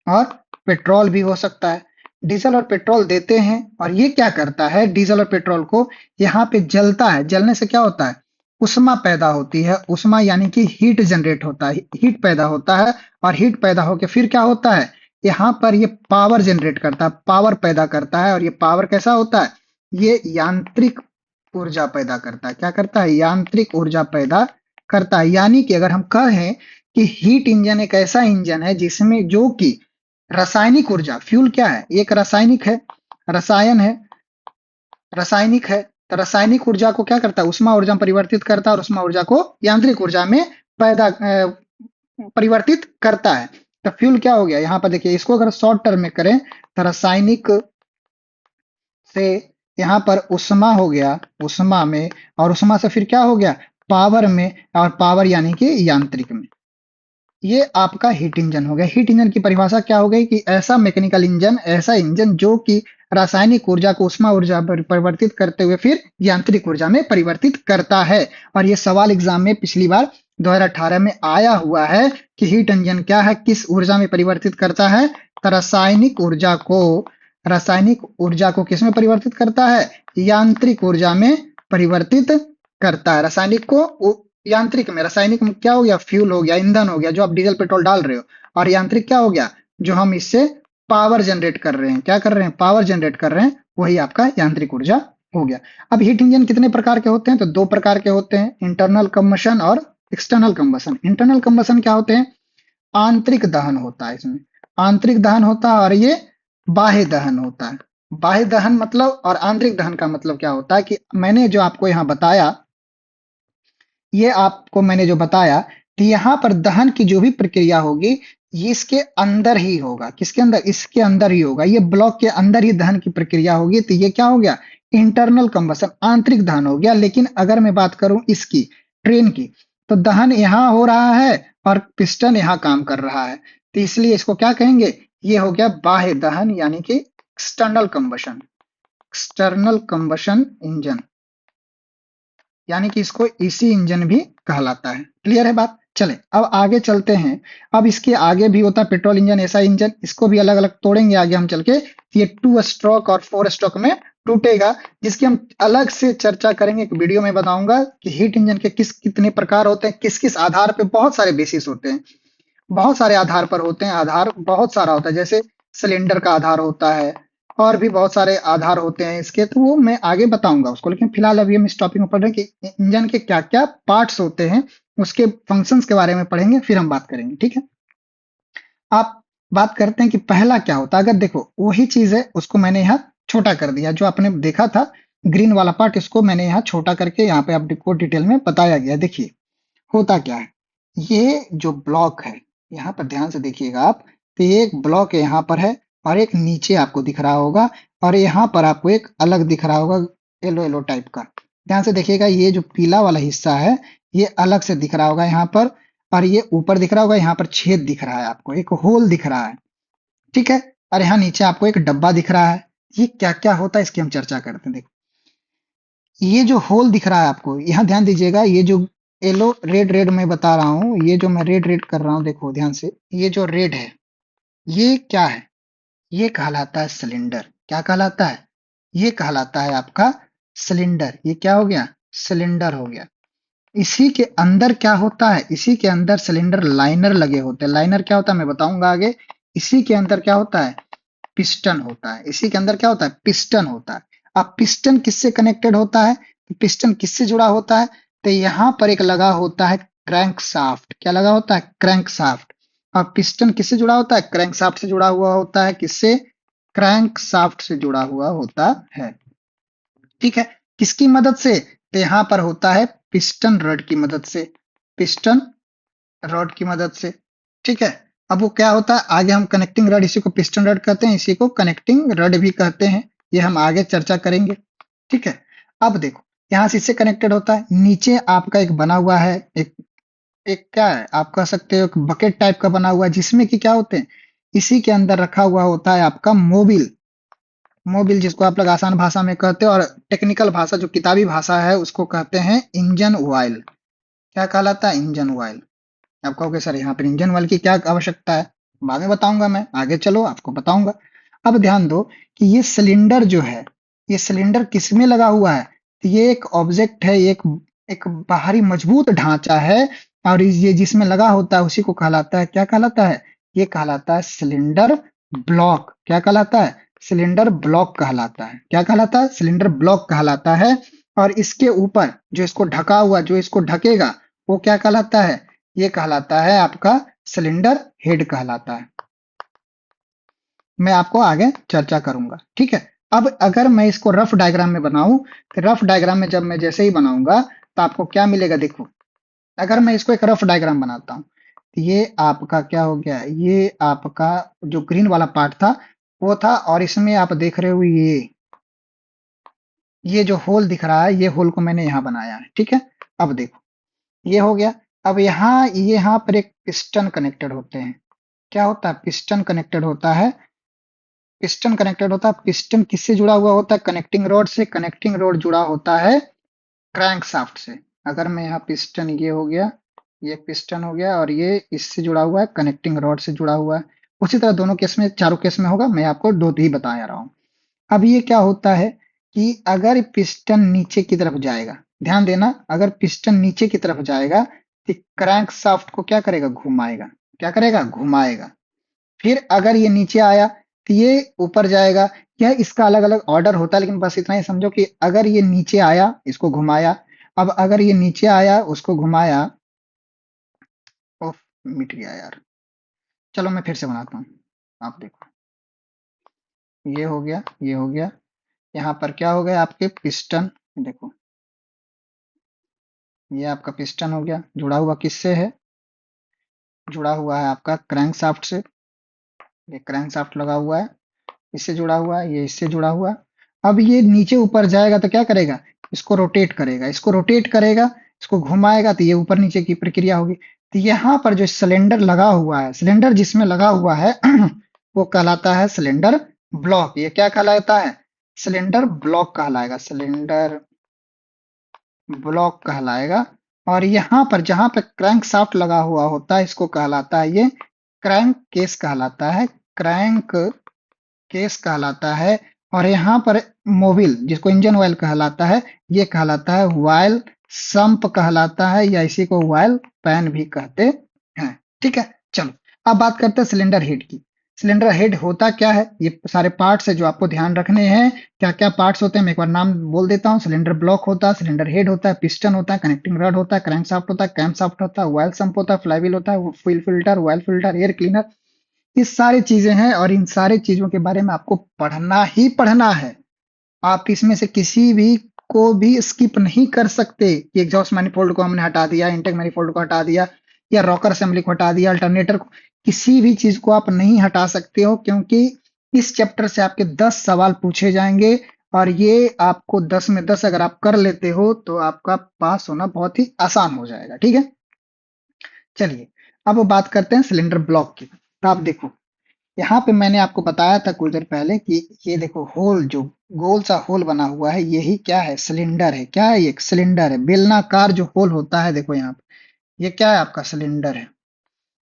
और पेट्रोल भी हो सकता है। डीजल और पेट्रोल देते हैं, और ये क्या करता है, डीजल और पेट्रोल को यहाँ पे जलता है। जलने से क्या होता है, उष्मा पैदा होती है। उष्मा यानी कि हीट जनरेट होता है, हीट पैदा होता है। और हीट पैदा होकर फिर क्या होता है, यहाँ पर ये पावर जनरेट करता है, पावर पैदा करता है। और ये पावर कैसा होता है, ये यांत्रिक ऊर्जा पैदा करता है। क्या करता है, यांत्रिक ऊर्जा पैदा करता है। यानी कि अगर हम कहें कि हीट इंजन एक ऐसा इंजन है जिसमें जो कि रासायनिक ऊर्जा, फ्यूल क्या है, एक रासायनिक है, रसायन है, रासायनिक है। तो रासायनिक ऊर्जा को क्या करता है, उष्मा ऊर्जा में परिवर्तित करता है, और उष्मा ऊर्जा को यांत्रिक ऊर्जा में पैदा परिवर्तित करता है। तो फ्यूल क्या हो गया, यहाँ पर देखिए, इसको अगर शॉर्ट टर्म में करें तो रासायनिक से यहाँ पर उष्मा हो गया, उष्मा में, और उष्मा से फिर क्या हो गया, पावर में, और पावर यानी कि यांत्रिक में। ये आपका हीट इंजन हो गया। हीट इंजन की परिभाषा क्या हो गई कि ऐसा मैकेनिकल इंजन, ऐसा इंजन जो कि रासायनिक ऊर्जा को उष्मा ऊर्जा पर परिवर्तित करते हुए फिर यांत्रिक ऊर्जा में परिवर्तित करता है। और ये सवाल एग्जाम में पिछली बार 2018 में आया हुआ है कि हीट इंजन क्या है, किस ऊर्जा में परिवर्तित करता है, तो रासायनिक ऊर्जा को किस में परिवर्तित करता है, यांत्रिक ऊर्जा में परिवर्तित करता है। रासायनिक को यांत्रिक में, रासायनिक में क्या हो गया, फ्यूल हो गया, ईंधन हो गया जो आप डीजल पेट्रोल डाल रहे हो। और यांत्रिक क्या हो गया, जो हम इससे पावर जनरेट कर रहे हैं, क्या कर रहे हैं, पावर जनरेट कर रहे हैं, वही आपका यांत्रिक ऊर्जा हो गया। अब हीट इंजन कितने प्रकार के होते हैं, तो दो प्रकार के होते हैं, इंटरनल कंबशन और एक्सटर्नल कंबशन। इंटरनल कंबशन क्या होते हैं, आंतरिक दहन होता है इसमें, आंतरिक दहन होता है, और ये बाह्य दहन होता है। बाह्य दहन मतलब और आंतरिक दहन का मतलब क्या होता है कि मैंने जो आपको यहाँ बताया, ये आपको मैंने जो बताया, तो यहाँ पर दहन की जो भी प्रक्रिया होगी, ये इसके अंदर ही होगा। किसके अंदर? इसके अंदर ही होगा। ये ब्लॉक के अंदर ही दहन की प्रक्रिया होगी, तो ये क्या हो गया? इंटरनल कंबशन, आंतरिक दहन हो गया। लेकिन अगर मैं बात करूं इसकी, ट्रेन की, तो दहन यहाँ हो रहा है और पिस्टन यहाँ काम कर रहा है। तो इसलिए इसको क्या कहेंगे? ये हो गया बाह्य दहन, यानी कि external combustion, external combustion engine, यानी कि इसको ईसी इंजन भी कहलाता है। क्लियर है बात? चले अब आगे चलते हैं। अब इसके आगे भी होता है पेट्रोल इंजन, ऐसा इंजन, इसको भी अलग अलग तोड़ेंगे आगे हम चल के। ये 2 स्ट्रोक और 4 स्ट्रोक में टूटेगा, जिसकी हम अलग से चर्चा करेंगे। एक वीडियो में बताऊंगा कि हीट इंजन के किस कितने प्रकार होते हैं, किस किस आधार पे, बहुत सारे बेसिस होते हैं, बहुत सारे आधार पर होते हैं। आधार बहुत सारा होता है, जैसे सिलेंडर का आधार होता है, और भी बहुत सारे आधार होते हैं इसके, तो वो मैं आगे बताऊंगा उसको। लेकिन फिलहाल अभी हम इस टॉपिक में पढ़ रहे हैं कि इंजन के क्या क्या पार्ट्स होते हैं, उसके फंक्शंस के बारे में पढ़ेंगे, फिर हम बात करेंगे। ठीक है? आप बात करते हैं कि पहला क्या होता है। अगर देखो वही चीज है, उसको मैंने यहाँ छोटा कर दिया, जो आपने देखा था ग्रीन वाला पार्ट, इसको मैंने यहाँ छोटा करके यहाँ पे आपको डिटेल में बताया गया। देखिए होता क्या है, ये जो ब्लॉक है, यहाँ पर ध्यान से देखिएगा आप, तो ये एक ब्लॉक यहाँ पर है, और एक नीचे आपको दिख रहा होगा, और यहाँ पर आपको एक अलग दिख रहा होगा, येलो येलो टाइप का। ध्यान से देखिएगा, ये जो पीला वाला हिस्सा है, ये अलग से दिख रहा होगा यहाँ पर, और ये ऊपर दिख रहा होगा, यहाँ पर छेद दिख रहा है, आपको एक होल दिख रहा है। ठीक है? और यहाँ नीचे आपको एक डब्बा दिख रहा है। ये क्या क्या होता है, इसकी हम चर्चा करते हैं। देखो, ये जो होल दिख रहा है आपको, यहाँ ध्यान दीजिएगा, ये जो येलो रेड रेड मैं बता रहा हूँ, ये जो मैं रेड रेड कर रहा हूँ, देखो ध्यान से, ये जो रेड है, ये क्या है? ये कहलाता है सिलेंडर। क्या कहलाता है? ये कहलाता है आपका सिलेंडर। ये क्या हो गया? सिलेंडर हो गया। इसी के अंदर क्या होता है? इसी के अंदर सिलेंडर लाइनर लगे होते हैं। लाइनर क्या होता है मैं बताऊंगा आगे। इसी के अंदर क्या होता है? पिस्टन होता है। इसी के अंदर क्या होता है? पिस्टन होता है। अब पिस्टन किससे कनेक्टेड होता है? पिस्टन किससे जुड़ा होता है? तो यहाँ पर एक लगा होता है क्रैंक शाफ्ट। क्या लगा होता है? Crank shaft. और पिस्टन किससे जुड़ा होता है? क्रैंक शाफ्ट से जुड़ा हुआ होता है। किससे? क्रैंक शाफ्ट से जुड़ा हुआ होता है। ठीक है? किसकी मदद से? तो यहाँ पर होता है पिस्टन रड की मदद से। पिस्टन रॉड की मदद से। ठीक है? अब वो क्या होता है, आगे हम कनेक्टिंग रड, इसी को पिस्टन रड कहते हैं, इसी को कनेक्टिंग रड भी कहते हैं। ये हम आगे चर्चा करेंगे। ठीक है? अब देखो, यहाँ से इससे कनेक्टेड होता है। नीचे आपका एक बना हुआ है, एक एक क्या है, आप कह सकते हो एक बकेट टाइप का बना हुआ है, जिसमें कि क्या होते हैं, इसी के अंदर रखा हुआ होता है आपका मोबिल। मोबिल जिसको आप लोग आसान भाषा में कहते हैं, और टेक्निकल भाषा जो किताबी भाषा है उसको कहते हैं इंजन ऑयल। क्या कहलाता है? Engine oil. आप कहोगे सर यहाँ पर इंजन ऑयल की क्या आवश्यकता है? बाद में बताऊंगा मैं, आगे चलो आपको बताऊंगा। अब ध्यान दो कि ये सिलेंडर जो है, ये सिलेंडर किसमें लगा हुआ है? तो ये एक ऑब्जेक्ट है, एक एक बाहरी मजबूत ढांचा है, और ये जिसमें लगा होता है उसी को कहलाता है, क्या कहलाता है? ये कहलाता है सिलेंडर ब्लॉक। क्या कहलाता है? सिलेंडर ब्लॉक कहलाता है। क्या कहलाता है? सिलेंडर ब्लॉक कहलाता है। और इसके ऊपर जो इसको ढका हुआ, जो इसको ढकेगा, वो क्या कहलाता है? ये कहलाता है आपका सिलेंडर हेड कहलाता है। मैं आपको आगे चर्चा करूंगा। ठीक है? अब अगर मैं इसको रफ डायग्राम में बनाऊं, तो रफ डायग्राम में जब मैं जैसे ही बनाऊंगा, तो आपको क्या मिलेगा? देखो, अगर मैं इसको एक रफ डायग्राम बनाता हूं, तो ये आपका क्या हो गया? ये आपका जो ग्रीन वाला पार्ट था, वो था, और इसमें आप देख रहे हो ये जो होल दिख रहा है, ये होल को मैंने यहाँ बनाया है। ठीक है? अब देखो, ये हो गया। अब यहाँ पर एक पिस्टन कनेक्टेड होते हैं। क्या होता है? पिस्टन कनेक्टेड होता है। पिस्टन कनेक्टेड होता है। पिस्टन किससे जुड़ा हुआ होता है? कनेक्टिंग रॉड से। कनेक्टिंग रॉड जुड़ा होता है क्रैंक शाफ्ट से। अगर मैं यहाँ पिस्टन, ये हो गया, ये पिस्टन हो गया, और ये इससे जुड़ा हुआ है, कनेक्टिंग रॉड से जुड़ा हुआ है। उसी तरह दोनों केस में, चारों केस में होगा। मैं आपको दो ही बता रहा हूँ। अब ये क्या होता है कि अगर पिस्टन नीचे की तरफ जाएगा, ध्यान देना, अगर पिस्टन नीचे की तरफ जाएगा, तो क्रैंक शाफ्ट को क्या करेगा? घुमाएगा। क्या करेगा? घुमाएगा। फिर अगर ये नीचे आया, तो ये ऊपर जाएगा। यह इसका अलग अलग ऑर्डर होता है, लेकिन बस इतना ही समझो कि अगर ये नीचे आया, इसको घुमाया। अब अगर ये नीचे आया, उसको घुमाया। ओह, मिट गया यार। चलो मैं फिर से बनाता हूँ, आप देखो। ये हो गया, ये हो गया। यहाँ पर क्या हो गया आपके पिस्टन, देखो ये आपका पिस्टन हो गया, जुड़ा हुआ किससे है? जुड़ा हुआ है आपका क्रैंकशाफ्ट से। ये क्रैंकशाफ्ट लगा हुआ है, इससे जुड़ा हुआ है, ये इससे जुड़ा हुआ है। अब ये नीचे ऊपर जाएगा तो क्या करेगा? इसको रोटेट करेगा, इसको रोटेट करेगा, इसको घुमाएगा तो ये ऊपर नीचे की प्रक्रिया होगी। तो यहाँ पर जो सिलेंडर लगा हुआ है, सिलेंडर जिसमें लगा हुआ है वो कहलाता है सिलेंडर ब्लॉक। ये क्या कहलाता है? सिलेंडर ब्लॉक कहलाएगा, सिलेंडर ब्लॉक कहलाएगा। और यहाँ पर जहां पे क्रैंक शाफ्ट लगा हुआ होता है, इसको कहलाता है ये क्रैंक केस कहलाता है, क्रैंक केस कहलाता है। और यहाँ पर मोबिल जिसको इंजन ऑयल कहलाता है, ये कहलाता है वायल संप कहलाता है, या इसी को वायल पैन भी कहते हैं। ठीक है, चलो अब बात करते हैं सिलेंडर हेड की। सिलेंडर हेड होता क्या है? ये सारे पार्ट्स है जो आपको ध्यान रखने हैं। क्या क्या पार्ट्स होते हैं मैं एक बार नाम बोल देता हूँ। सिलेंडर ब्लॉक होता है, सिलेंडर हेड होता है, पिस्टन होता है, कनेक्टिंग रड होता है, क्रैंक शाफ्ट होता है, कैम शाफ्ट होता है, वायल संप होता है, फ्लाईव्हील होता है, fuel filter, oil filter, air cleaner. ये सारी चीजें हैं और इन सारी चीजों के बारे में आपको पढ़ना ही पढ़ना है। आप इसमें से किसी भी को भी स्किप नहीं कर सकते कि एग्जॉस्ट मैनिफोल्ड को हमने हटा दिया, इंटेक मैनिफोल्ड को हटा दिया, या रॉकर असेंबली को हटा दिया, अल्टरनेटर को, किसी भी चीज को आप नहीं हटा सकते हो, क्योंकि इस चैप्टर से आपके 10 सवाल पूछे जाएंगे। और ये आपको 10 में 10 अगर आप कर लेते हो तो आपका पास होना बहुत ही आसान हो जाएगा। ठीक है, चलिए अब बात करते हैं सिलेंडर ब्लॉक की। तो आप देखो यहाँ पे मैंने आपको बताया था कुछ देर पहले कि ये देखो होल, जो गोल सा होल बना हुआ है, यही क्या है? सिलेंडर है। क्या है? ये एक सिलेंडर है, बेलनाकार जो होल होता है, देखो यहाँ पे ये क्या है? आपका सिलेंडर है।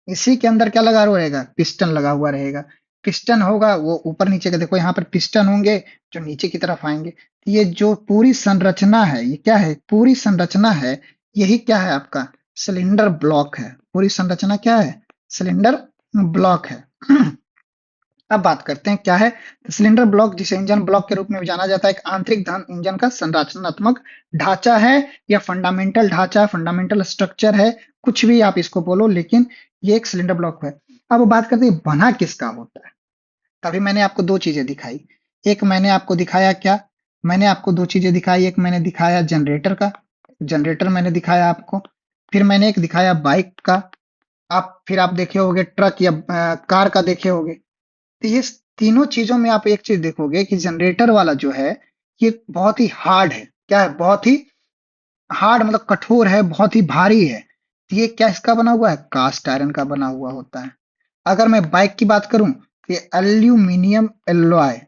इसी के अंदर क्या लगा हुआ रहेगा? पिस्टन लगा हुआ रहेगा। पिस्टन होगा वो ऊपर नीचे का, देखो यहाँ पर पिस्टन होंगे जो नीचे की तरफ आएंगे। ये जो पूरी संरचना है, ये क्या है? पूरी संरचना है, यही क्या है? आपका सिलेंडर ब्लॉक है। पूरी संरचना क्या है? सिलेंडर ब्लॉक है। अब बात करते हैं क्या है सिलेंडर ब्लॉक, जिसे इंजन ब्लॉक के रूप में भी जाना जाता है। एक आंतरिक दहन इंजन का संरचनात्मक ढांचा है, या फंडामेंटल ढांचा है, फंडामेंटल स्ट्रक्चर है, कुछ भी आप इसको बोलो, लेकिन ये एक सिलेंडर ब्लॉक है। अब बात करते हैं बना किसका होता है। तभी मैंने आपको दो चीजें दिखाई। एक मैंने आपको दिखाया क्या? मैंने आपको दो चीजें दिखाई। एक मैंने दिखाया जनरेटर का, जनरेटर मैंने दिखाया आपको। फिर मैंने एक दिखाया बाइक का। फिर आप देखे होगे ट्रक या कार का देखे होगे। तो ये तीनों चीजों में आप एक चीज देखोगे कि जनरेटर वाला जो है ये बहुत ही हार्ड है। क्या है? बहुत ही हार्ड, मतलब कठोर है, बहुत ही भारी है। तो ये क्या इसका बना हुआ है? कास्ट आयरन का बना हुआ होता है। अगर मैं बाइक की बात करूं तो ये एल्यूमिनियम एल्लॉय,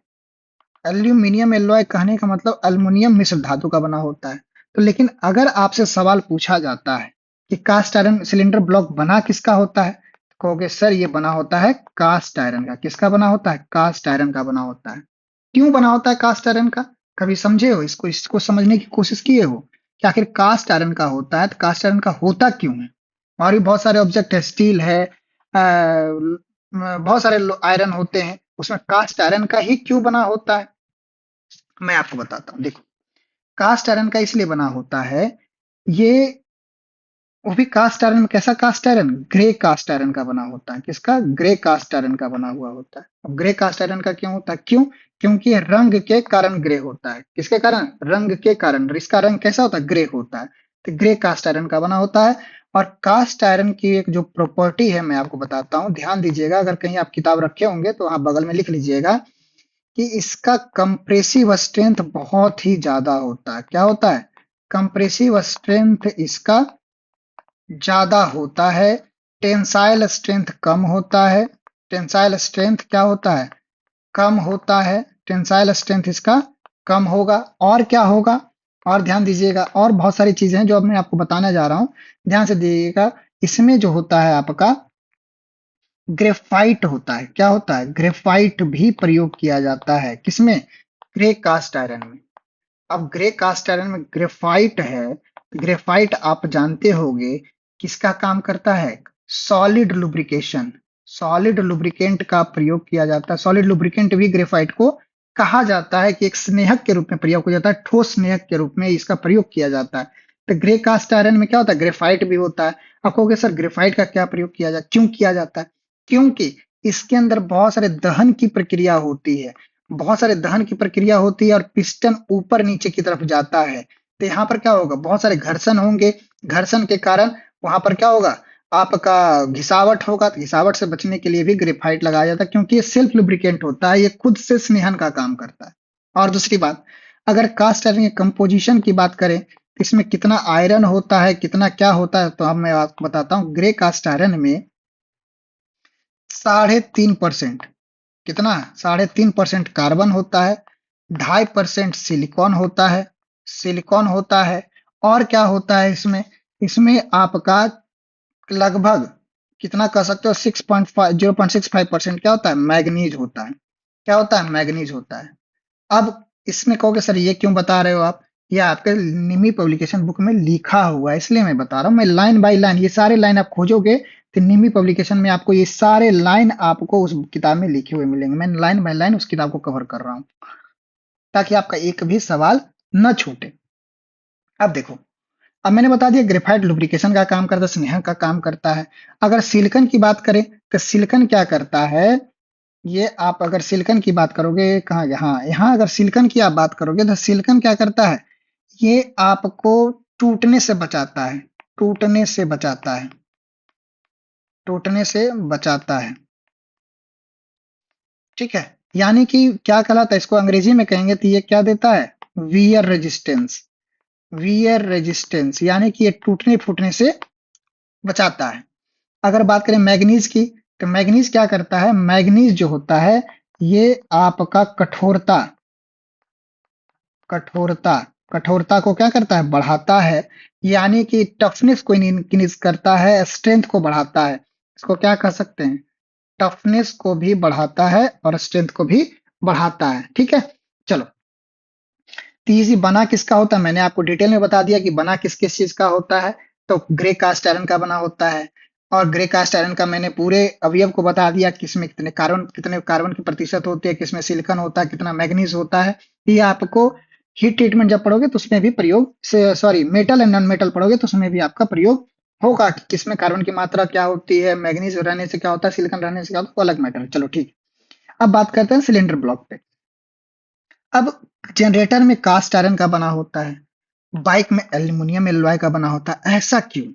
एल्यूमिनियम एल्लॉय कहने का मतलब अल्युमिनियम मिश्र धातु का बना होता है। तो लेकिन अगर आपसे सवाल पूछा जाता है कि कास्ट आयरन सिलेंडर ब्लॉक बना किसका होता है, तो कहोगे सर ये बना होता है कास्ट आयरन का। किसका बना होता है? कास्ट आयरन का बना होता है। क्यों बना होता है कास्ट आयरन का? कभी समझे हो इसको? इसको समझने की कोशिश किए हो कि आखिर कास्ट आयरन का होता है तो कास्ट आयरन का होता क्यों है? और भी बहुत सारे ऑब्जेक्ट है, स्टील है, बहुत सारे आयरन होते हैं, उसमें कास्ट आयरन का ही क्यों बना होता है? मैं आपको बताता हूँ। देखो, कास्ट आयरन का इसलिए बना होता है, ये वो भी कास्ट आयरन में कैसा cast iron? Grey cast iron का बना होता है। किसका? ग्रे कास्ट आयरन का बना हुआ होता है। अब ग्रे कास्ट आयरन का क्यों होता है? क्यों? क्योंकि ये रंग के कारण ग्रे होता है। किसके कारण? रंग के कारण। इसका रंग कैसा होता है? ग्रे होता है। तो ग्रे कास्ट आयरन का बना होता है। और कास्ट आयरन की एक जो प्रॉपर्टी है मैं आपको बताता हूँ, ध्यान दीजिएगा। अगर कहीं आप किताब रखे होंगे तो आप बगल में लिख लीजिएगा कि इसका कंप्रेसिव स्ट्रेंथ बहुत ही ज्यादा होता है। क्या होता है? कंप्रेसिव स्ट्रेंथ इसका ज्यादा होता है, टेंसाइल स्ट्रेंथ कम होता है। टेंसाइल स्ट्रेंथ क्या होता है? कम होता है। टेंसाइल स्ट्रेंथ इसका कम होगा। और क्या होगा? और ध्यान दीजिएगा, और बहुत सारी चीजें हैं जो अब मैं आपको बताने जा रहा हूं, ध्यान से दीजिएगा। इसमें जो होता है आपका ग्रेफाइट होता है। क्या होता है? ग्रेफाइट भी प्रयोग किया जाता है। किसमें? ग्रे कास्ट आयरन में। अब ग्रे कास्ट आयरन में ग्रेफाइट है। ग्रेफाइट आप जानते होंगे किसका काम करता है? सॉलिड लुब्रिकेशन, सॉलिड लुब्रिकेंट का प्रयोग किया जाता है। सॉलिड लुब्रिकेंट भी ग्रेफाइट को कहा जाता है कि एक स्नेहक के रूप में प्रयोग किया जाता है, ठोस स्नेहक के रूप में इसका प्रयोग किया जाता है। तो ग्रे कास्ट आयरन में क्या होता है? ग्रेफाइट भी होता है। आप कहोगे सर ग्रेफाइट का क्या प्रयोग किया जाता है, क्यों किया जाता है? क्योंकि इसके अंदर बहुत सारे दहन की प्रक्रिया होती है। बहुत सारे दहन की प्रक्रिया होती है और पिस्टन ऊपर नीचे की तरफ जाता है। तो यहाँ पर क्या होगा, बहुत सारे घर्षण होंगे, घर्षण के कारण वहां पर क्या होगा, आपका घिसावट होगा। तो घिसावट से बचने के लिए भी ग्रेफाइट लगाया जाता है, क्योंकि ये सेल्फ लुब्रिकेंट होता है, ये खुद से स्नेहन का काम करता है। और दूसरी बात, अगर कास्ट आयरन के कंपोजिशन की बात करें, इसमें कितना आयरन होता है, कितना क्या होता है, तो अब मैं आपको बताता हूँ। ग्रे कास्ट आयरन में 3.5%, कितना, 3.5% कार्बन होता है, 2.5% सिलिकॉन होता है, सिलिकॉन होता है। और क्या होता है इसमें, इसमें आपका लगभग कितना कह सकते हो, 0.65% क्या होता है, मैग्नीज होता है। क्या होता है, मैग्नीज होता है। अब इसमें कहोगे सर ये क्यों बता रहे हो आप, ये आपके निमी पब्लिकेशन बुक में लिखा हुआ है, इसलिए मैं बता रहा हूँ। मैं लाइन बाय लाइन, ये सारे लाइन आप खोजोगे तो निमी पब्लिकेशन में आपको ये सारे लाइन आपको उस किताब में लिखे हुए मिलेंगे। मैं लाइन बाय लाइन उस किताब को कवर कर रहा हूँ, ताकि आपका एक भी सवाल न छूटे। अब देखो, अब मैंने बता दिया ग्रेफाइट लुब्रिकेशन का काम करता है, स्नेहक का काम करता है। अगर सिलिकन की बात करें, तो सिलिकन क्या करता है, ये आप अगर सिलिकन की बात करोगे, कहाँ गया, हाँ यहाँ, अगर सिलिकन की आप बात करोगे तो सिलिकन क्या करता है, ये आपको टूटने से बचाता है, टूटने से बचाता है, टूटने से बचाता है। ठीक है, यानी कि क्या कहलाता है, इसको अंग्रेजी में कहेंगे तो ये क्या देता है, वियर रेजिस्टेंस, वियर रेजिस्टेंस, यानी कि ये टूटने फूटने से बचाता है। अगर बात करें मैग्नीज की, तो मैग्नीज क्या करता है, मैग्नीज जो होता है ये आपका कठोरता, कठोरता, कठोरता को क्या करता है, बढ़ाता है। यानी कि टफनेस को इंक्रीज करता है, स्ट्रेंथ को बढ़ाता है। इसको क्या कह सकते हैं, टफनेस को भी बढ़ाता है और स्ट्रेंथ को भी बढ़ाता है। ठीक है, चलो। तो ये बना किसका होता है, मैंने आपको डिटेल में बता दिया कि बना किस किस चीज का होता है। तो ग्रे कास्ट आयरन का बना होता है, और ग्रे कास्ट आयरन का मैंने पूरे अवयव को बता दिया, किसमें कितने कार्बन की प्रतिशत होती है, किसमें सिलिकॉन होता है, कितना मैग्नीज होता है। ये आपको हीट ट्रीटमेंट जब पढ़ोगे तो उसमें भी प्रयोग से, sorry, metal and non metal पढ़ोगे तो उसमें भी आपका प्रयोग होगा कि किसमें कार्बन की मात्रा क्या होती है, मैग्नीज रहने से क्या होता है, सिलिकॉन रहने से क्या होता है, वो अलग मैटर है। चलो ठीक है। अब बात करते हैं सिलेंडर ब्लॉक पे। अब जनरेटर में कास्ट आयरन का बना होता है, बाइक में एल्यूमिनियम एलॉय का बना होता है। ऐसा क्यों,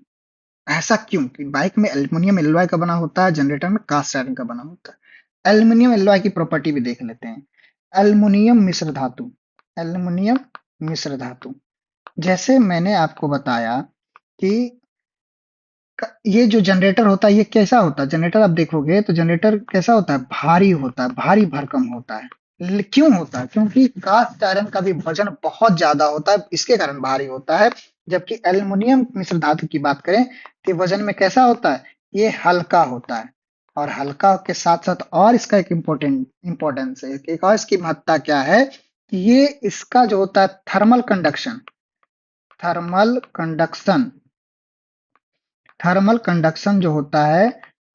ऐसा क्यों कि बाइक में एल्यूमिनियम एलॉय का बना होता है, जनरेटर में कास्ट आयरन का बना होता है। एल्यूमिनियम एलॉय की प्रॉपर्टी भी देख लेते हैं। एल्यूमिनियम मिश्र धातु, एल्यूमिनियम मिश्र धातु, जैसे मैंने आपको बताया कि ये जो जनरेटर होता है ये कैसा होता है, जनरेटर आप देखोगे तो जनरेटर कैसा होता है, भारी होता है, भारी भरकम होता है। क्यों होता है, क्योंकि कास्ट आयरन का भी वजन बहुत ज्यादा होता है, इसके कारण भारी होता है। जबकि एल्युमिनियम मिश्र धातु की बात करें तो वजन में कैसा होता है, ये हल्का होता है। और हल्का के साथ साथ और इसका एक इम्पोर्टेंस है, एक और इसकी महत्ता क्या है कि ये इसका जो होता है thermal conduction, thermal conduction, thermal conduction जो होता है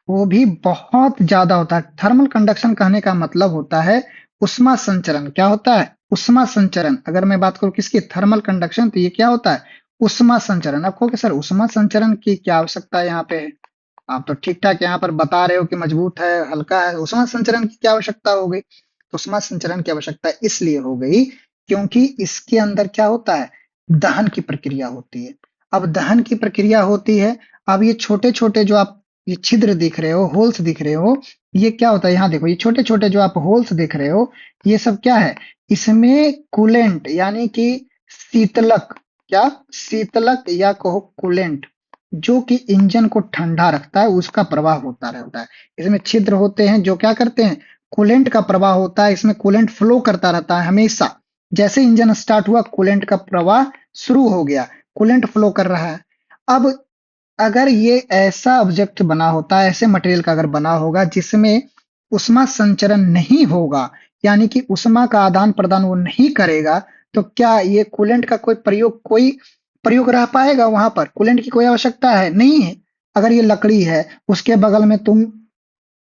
वो भी बहुत ज्यादा होता है। थर्मल कंडक्शन कहने का मतलब होता है उष्मा संचरण। क्या होता है, उष्मा संचरण। अगर मैं बात करूं किसकी, थर्मल कंडक्शन, तो ये क्या होता है, उष्मा संचरण। आप कहोगे सर उष्मा संचरण की क्या आवश्यकता है यहाँ पे, आप तो ठीक ठाक यहाँ पर बता रहे हो कि मजबूत है, हल्का है, उष्मा संचरण की क्या आवश्यकता हो गई। तो उष्मा संचरण की आवश्यकता इसलिए हो गई क्योंकि इसके अंदर क्या होता है, दहन की प्रक्रिया होती है। अब दहन की प्रक्रिया होती है, अब ये छोटे छोटे जो आप ये छिद्र दिख रहे हो, होल्स दिख रहे हो, ये क्या होता है, यहाँ देखो, ये छोटे छोटे जो आप होल्स देख रहे हो, ये सब क्या है, इसमें कूलेंट यानी कि शीतलक, क्या, शीतलक या कहो कूलेंट, जो कि इंजन को ठंडा रखता है, उसका प्रवाह होता रहता है। इसमें छिद्र होते हैं जो क्या करते हैं, कूलेंट का प्रवाह होता है, इसमें कूलेंट फ्लो करता रहता है हमेशा। जैसे इंजन स्टार्ट हुआ, कूलेंट का प्रवाह शुरू हो गया, कूलेंट फ्लो कर रहा है। अब अगर ये ऐसा ऑब्जेक्ट बना होता है, ऐसे मटेरियल का अगर बना होगा जिसमें उष्मा संचरण नहीं होगा, यानी कि उष्मा का आदान प्रदान वो नहीं करेगा, तो क्या ये कूलेंट का कोई प्रयोग रह पाएगा वहां पर, कूलेंट की कोई आवश्यकता है नहीं है। अगर ये लकड़ी है, उसके बगल में तुम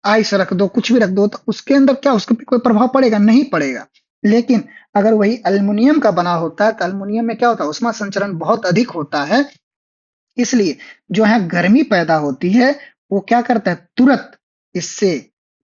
आइस रख दो, कुछ भी रख दो, तो उसके अंदर क्या, उसके पे कोई प्रभाव पड़ेगा, नहीं पड़ेगा। लेकिन अगर वही अल्युमिनियम का बना होता है, तो अल्युमिनियम में क्या होता है, उष्मा संचरण बहुत अधिक होता है। इसलिए जो यहाँ गर्मी पैदा होती है वो क्या करता है, तुरंत इससे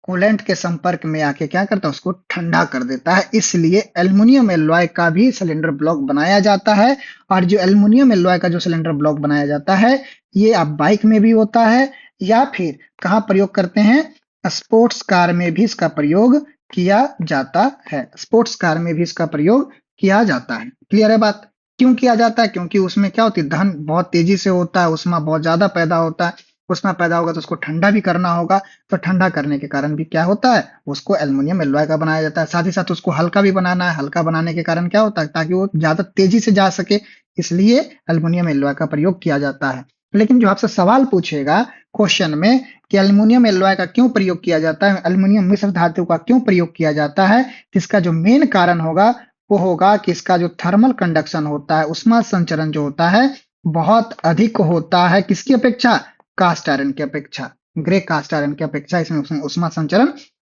कूलेंट के संपर्क में आके क्या करता है, उसको ठंडा कर देता है। इसलिए एल्युमिनियम एलॉय का भी सिलेंडर ब्लॉक बनाया जाता है। और जो एल्युमिनियम एलॉय का जो सिलेंडर ब्लॉक बनाया जाता है, ये आप बाइक में भी होता है या फिर कहाँ प्रयोग करते हैं, स्पोर्ट्स कार में भी इसका प्रयोग किया जाता है। स्पोर्ट्स कार में भी इसका प्रयोग किया जाता है। क्लियर है बात? क्यों किया जाता है? क्योंकि उसमें क्या होती है, दहन बहुत तेजी से होता है, उष्मा बहुत ज्यादा पैदा होता है। उष्मा पैदा होगा तो उसको ठंडा भी करना होगा, तो ठंडा करने के कारण भी क्या होता है, उसको एल्युमिनियम एलॉय का बनाया जाता है। साथ ही साथ उसको हल्का भी बनाना है, हल्का बनाने के कारण क्या होता है, ताकि वो ज्यादा तेजी से जा सके, इसलिए एल्युमिनियम एलॉय का प्रयोग किया जाता है। लेकिन जो आपसे सवाल पूछेगा क्वेश्चन में कि एल्युमिनियम एलॉय का क्यों प्रयोग किया जाता है, एल्युमिनियम मिश्र धातु का क्यों प्रयोग किया जाता है, तो इसका जो मेन कारण होगा वो होगा कि इसका जो थर्मल कंडक्शन होता है, उष्मा संचरण जो होता है, बहुत अधिक होता है। किसकी अपेक्षा? कास्ट आयरन की अपेक्षा, ग्रे कास्ट आयरन की अपेक्षा इसमें उष्मा संचरण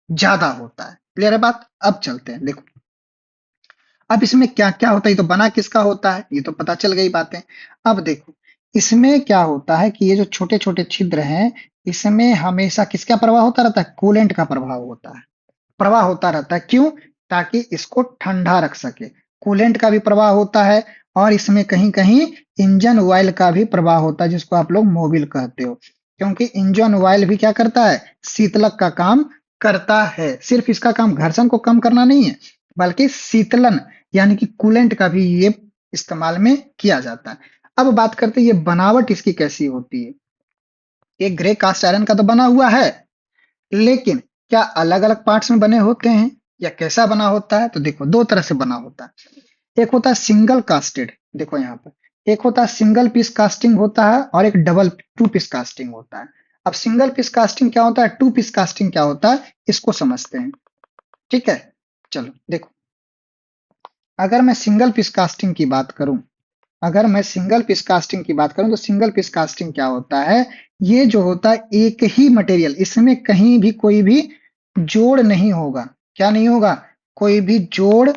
ज्यादा होता है। क्लियर है बात? अब चलते हैं, देखो अब इसमें क्या क्या होता है, ये तो बना किसका होता है, ये तो पता चल गई बातें। अब देखो इसमें क्या होता है कि ये जो छोटे छोटे छिद्र हैं, इसमें हमेशा किसका प्रवाह होता रहता है, कूलेंट का प्रभाव होता है, प्रवाह होता रहता है। क्यों? ताकि इसको ठंडा रख सके। कूलेंट का भी प्रवाह होता है और इसमें कहीं कहीं इंजन ऑयल का भी प्रवाह होता है, जिसको आप लोग मोबिल कहते हो। क्योंकि इंजन ऑयल भी क्या करता है, शीतलक का काम करता है। सिर्फ इसका काम घर्षण को कम करना नहीं है, बल्कि शीतलन यानी कि कूलेंट का भी ये इस्तेमाल में किया जाता है। अब बात करते हैं ये बनावट इसकी कैसी होती है। ये ग्रे कास्ट आयरन का तो बना हुआ है, लेकिन क्या अलग-अलग पार्ट्स में बने होते हैं या कैसा बना होता है? तो देखो दो तरह से बना होता है। एक होता है सिंगल कास्टेड, देखो यहाँ पर एक होता है सिंगल पीस कास्टिंग होता है और एक डबल टू पीस कास्टिंग होता है। अब सिंगल पीस कास्टिंग क्या होता है, टू पीस कास्टिंग क्या होता है, इसको समझते हैं। ठीक है, चलो देखो, अगर मैं सिंगल पीस कास्टिंग की बात करूं, अगर मैं सिंगल पीस कास्टिंग की बात करूं तो सिंगल पीस कास्टिंग क्या होता है, ये जो होता है एक ही मटेरियल, इसमें कहीं भी कोई भी जोड़ नहीं होगा। क्या नहीं होगा? कोई भी जोड़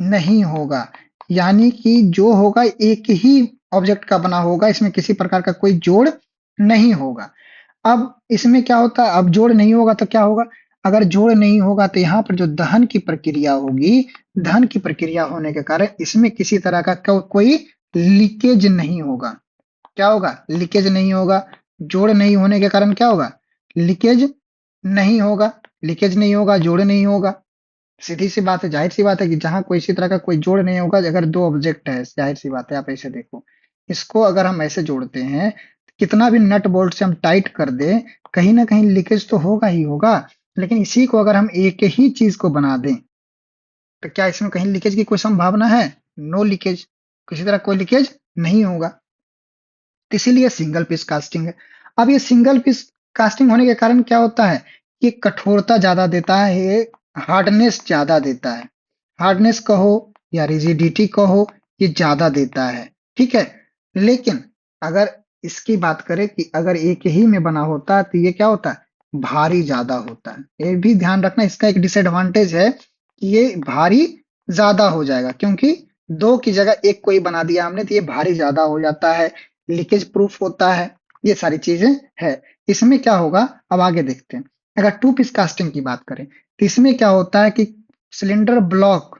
नहीं होगा। यानी कि जो होगा एक ही ऑब्जेक्ट का बना होगा, इसमें किसी प्रकार का कोई जोड़ नहीं होगा। अब इसमें क्या होता है, अब जोड़ नहीं होगा तो क्या होगा, अगर जोड़ नहीं होगा तो यहाँ पर जो दहन की प्रक्रिया होगी, दहन की प्रक्रिया होने के कारण इसमें किसी तरह का कोई लीकेज नहीं होगा। क्या होगा? लीकेज नहीं होगा। जोड़ नहीं होने के कारण क्या होगा? लीकेज नहीं होगा। लीकेज नहीं होगा, जोड़ नहीं होगा। सीधी सी बात है, जाहिर सी बात है कि जहां कोई इसी तरह का कोई जोड़ नहीं होगा, अगर दो ऑब्जेक्ट है, जाहिर सी बात है, आप ऐसे देखो, इसको अगर हम ऐसे जोड़ते हैं, कितना भी नट बोल्ट से हम टाइट कर दे, कहीं ना कहीं लीकेज तो होगा ही होगा। लेकिन इसी को अगर हम एक ही चीज को बना दें, तो क्या इसमें कहीं लीकेज की कोई संभावना है? नो लीकेज, किसी तरह कोई लीकेज नहीं होगा। तो इसीलिए सिंगल पीस कास्टिंग है। अब ये सिंगल पीस कास्टिंग होने के कारण क्या होता है, ये कठोरता ज्यादा देता है, ये हार्डनेस ज्यादा देता है। हार्डनेस कहो या रिजिडिटी कहो, ये ज्यादा देता है। ठीक है, लेकिन अगर इसकी बात करें कि अगर एक ही में बना होता तो ये क्या होता है, भारी ज्यादा होता है। ये भी ध्यान रखना, इसका एक डिसएडवांटेज है कि ये भारी ज्यादा हो जाएगा, क्योंकि दो की जगह एक कोई बना दिया हमने तो ये भारी ज्यादा हो जाता है, लीकेज प्रूफ होता है, ये सारी चीजें है। इसमें क्या होगा, अब आगे देखते हैं। अगर टू पीस कास्टिंग की बात करें तो इसमें क्या होता है कि सिलेंडर ब्लॉक,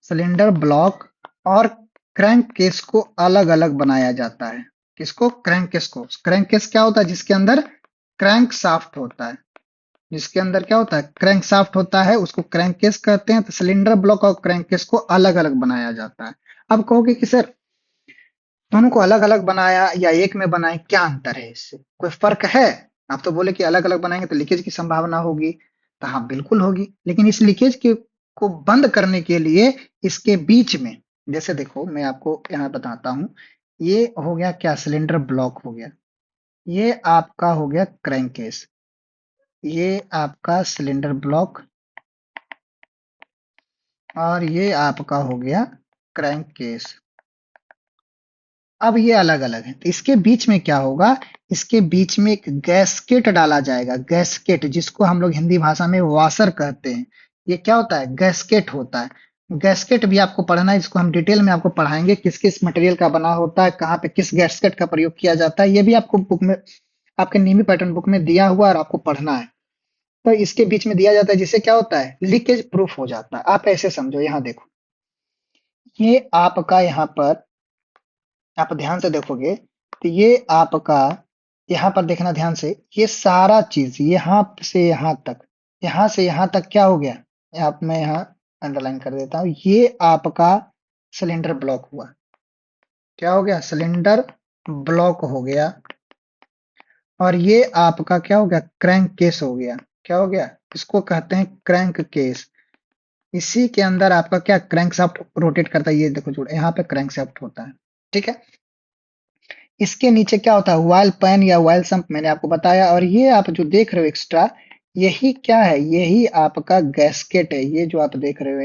सिलेंडर ब्लॉक और क्रैंक केस को अलग अलग बनाया जाता है। किसको? क्रैंक केस को। क्रैंक केस क्या होता है, जिसके अंदर क्रैंक शाफ्ट होता है, जिसके अंदर क्या होता है, क्रैंक शाफ्ट होता है, उसको क्रैंक केस कहते हैं। तो सिलेंडर ब्लॉक और क्रैंक केस को अलग अलग बनाया जाता है। अब कहोगे कि सर दोनों को अलग अलग बनाया या एक में बनाए, क्या अंतर है, इससे कोई फर्क है? आप तो बोले कि अलग अलग बनाएंगे तो लीकेज की संभावना होगी, तो हाँ बिल्कुल होगी। लेकिन इस लीकेज के को बंद करने के लिए इसके बीच में, जैसे देखो मैं आपको यहाँ बताता हूँ, ये हो गया क्या, सिलेंडर ब्लॉक हो गया, ये आपका हो गया क्रैंक केस, ये आपका सिलेंडर ब्लॉक और ये आपका हो गया क्रैंक केस। अब ये अलग-अलग है, तो इसके बीच में क्या होगा, इसके बीच में एक गैस्केट डाला जाएगा, गैस्केट जिसको हम लोग हिंदी भाषा में वॉशर कहते हैं। ये क्या होता है, गैस्केट होता है। गैस्केट भी आपको पढ़ना है, इसको हम डिटेल में आपको पढ़ाएंगे, किस किस मटेरियल का बना होता है, कहाँ पे किस गैस्केट का प्रयोग किया जाता है, ये भी आपको बुक में आपके नीमी पैटर्न बुक में दिया हुआ और आपको पढ़ना है। तो इसके बीच में दिया जाता है, जिससे क्या होता है, लीकेज प्रूफ हो जाता है। आप ऐसे समझो, यहाँ देखो, ये आपका यहाँ पर आप ध्यान से देखोगे तो ये आपका यहाँ पर देखना ध्यान से, ये सारा चीज यहाँ से यहाँ तक, यहाँ से यहाँ तक क्या हो गया, आप मैं यहाँ अंडरलाइन कर देता हूँ, ये आपका सिलेंडर ब्लॉक हुआ। क्या हो गया, सिलेंडर ब्लॉक हो गया। और ये आपका क्या हो गया, क्रैंक केस हो गया। क्या हो गया, इसको कहते हैं क्रैंक केस। इसी के अंदर आपका क्या, क्रैंक शाफ्ट रोटेट करता है। ये देखो जुड़े, यहाँ पे क्रैंक शाफ्ट होता है, ठीक है। इसके नीचे क्या होता है, वायल पैन या वायल सम्प, मैंने आपको बताया। और ये आप जो देख रहे हो एक्स्ट्रा, यही क्या है, यही आपका गैस्केट है। ये जो आप देख रहे हो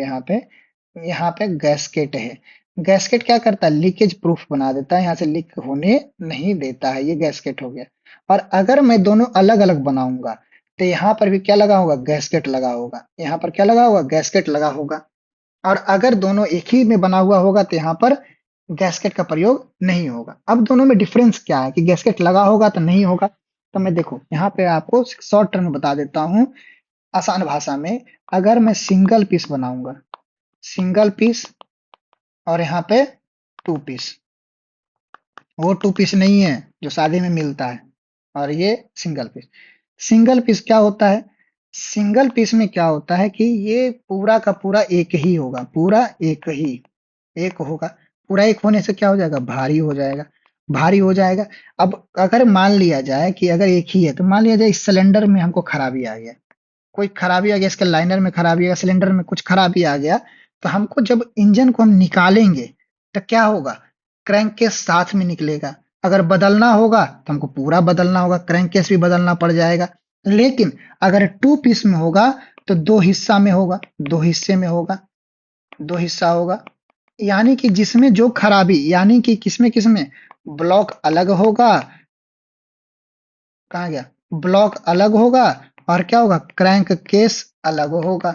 यहाँ पे गैस्केट है। गैस्केट क्या करता है, लीकेज प्रूफ बना देता है, यहाँ से लीक होने नहीं देता है। ये गैस्केट हो गया। और अगर मैं दोनों अलग अलग बनाऊंगा तो यहाँ पर भी क्या लगा होगा, गैस्केट लगा होगा। यहाँ पर क्या लगा होगा, गैस्केट लगा होगा। और अगर दोनों एक ही में बना हुआ होगा तो यहाँ पर गैस्केट का प्रयोग नहीं होगा। अब दोनों में डिफरेंस क्या है कि गैस्केट लगा होगा तो नहीं होगा। तो मैं देखो यहाँ पे आपको शॉर्ट टर्म बता देता हूँ, आसान भाषा में। अगर मैं सिंगल पीस बनाऊंगा, सिंगल पीस, और यहाँ पे टू पीस, वो टू पीस नहीं है जो शादी में मिलता है, और ये सिंगल पीस। सिंगल पीस क्या होता है, सिंगल पीस में क्या होता है कि ये पूरा का पूरा एक ही होगा, पूरा एक ही एक होगा। पूरा एक होने से क्या हो जाएगा, भारी हो जाएगा, भारी हो जाएगा। अब अगर मान लिया जाए कि अगर एक ही है, तो मान लिया जाए इस सिलेंडर में हमको खराबी आ गया, कोई खराबी आ गया, इसके लाइनर में खराबी आ गया, सिलेंडर में कुछ खराबी आ गया, तो हमको जब इंजन को हम निकालेंगे तो क्या होगा, क्रैंक केस साथ में निकलेगा। अगर बदलना होगा तो हमको पूरा बदलना होगा, क्रैंक केस भी बदलना पड़ जाएगा। लेकिन अगर टू पीस में होगा तो दो हिस्सा में होगा, दो हिस्से में होगा, दो हिस्सा होगा। यानी कि जिसमें जो खराबी, यानी कि किसमें किसमें, ब्लॉक अलग होगा, कहाँ गया, ब्लॉक अलग होगा, और क्या होगा, क्रैंक केस अलग होगा।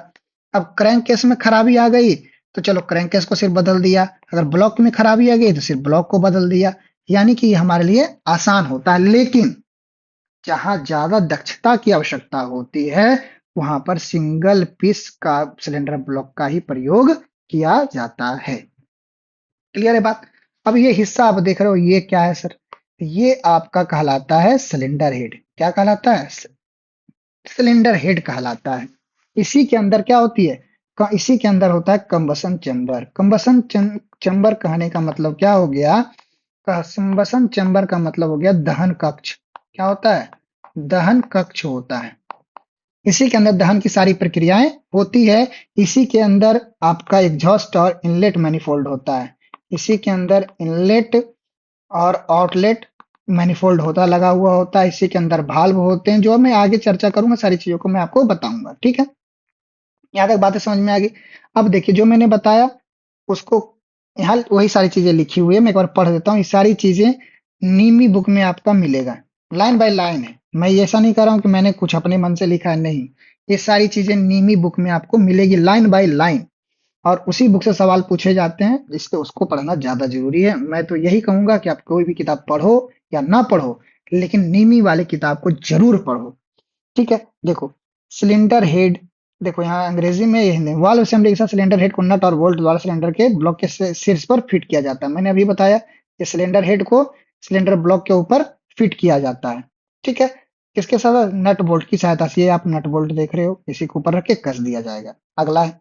अब क्रैंक केस में खराबी आ गई तो चलो क्रैंक केस को सिर्फ बदल दिया, अगर ब्लॉक में खराबी आ गई तो सिर्फ ब्लॉक को बदल दिया। यानी कि ये हमारे लिए आसान होता है। लेकिन जहां ज्यादा दक्षता की आवश्यकता होती है, वहां पर सिंगल पीस का सिलेंडर ब्लॉक का ही प्रयोग किया जाता है। क्लियर है बात। अब ये हिस्सा आप देख रहे हो, ये क्या है सर, ये आपका कहलाता है सिलेंडर हेड। क्या कहलाता है, सिलेंडर हेड कहलाता है। इसी के अंदर क्या होती है, इसी के अंदर होता है कंबसन चेंबर। कंबसन चेंबर कहने का मतलब क्या हो गया, कंबसन चेंबर का मतलब हो गया दहन कक्ष। क्या होता है, दहन कक्ष होता है। इसी के अंदर दहन की सारी प्रक्रियाएं होती है। इसी के अंदर आपका एग्जॉस्ट और इनलेट मैनिफोल्ड होता है। इसी के अंदर इनलेट और आउटलेट मैनिफोल्ड होता लगा हुआ होता है। इसी के अंदर भाल्व होते हैं, जो मैं आगे चर्चा करूंगा, सारी चीजों को मैं आपको बताऊंगा। ठीक है, यहाँ तक बातें समझ में आ गई। अब देखिए जो मैंने बताया उसको, यहाँ वही सारी चीजें लिखी हुई है, मैं एक बार पढ़ देता हूँ। ये सारी चीजें नीमी बुक में आपका मिलेगा, लाइन बाय लाइन है। मैं ऐसा नहीं कर रहा हूँ कि मैंने कुछ अपने मन से लिखा है, नहीं, ये सारी चीजें नीमी बुक में आपको मिलेगी, लाइन बाय लाइन। और उसी बुक से सवाल पूछे जाते हैं, इसलिए उसको पढ़ना ज्यादा जरूरी है। मैं तो यही कहूंगा कि आप कोई भी किताब पढ़ो या ना पढ़ो, लेकिन नीमी वाली किताब को जरूर पढ़ो। ठीक है, देखो सिलेंडर हेड, देखो यहाँ अंग्रेजी में ये वाल्व असेंबली के साथ सिलेंडर हेड को नट और बोल्ट द्वारा सिलेंडर के ब्लॉक के शीर्ष पर फिट किया जाता है। मैंने अभी बताया कि सिलेंडर हेड को सिलेंडर ब्लॉक के ऊपर फिट किया जाता है। ठीक है, किसके साथ, नट बोल्ट की सहायता से। ये आप नट बोल्ट देख रहे हो, इसी के ऊपर रख के कस दिया जाएगा। अगला है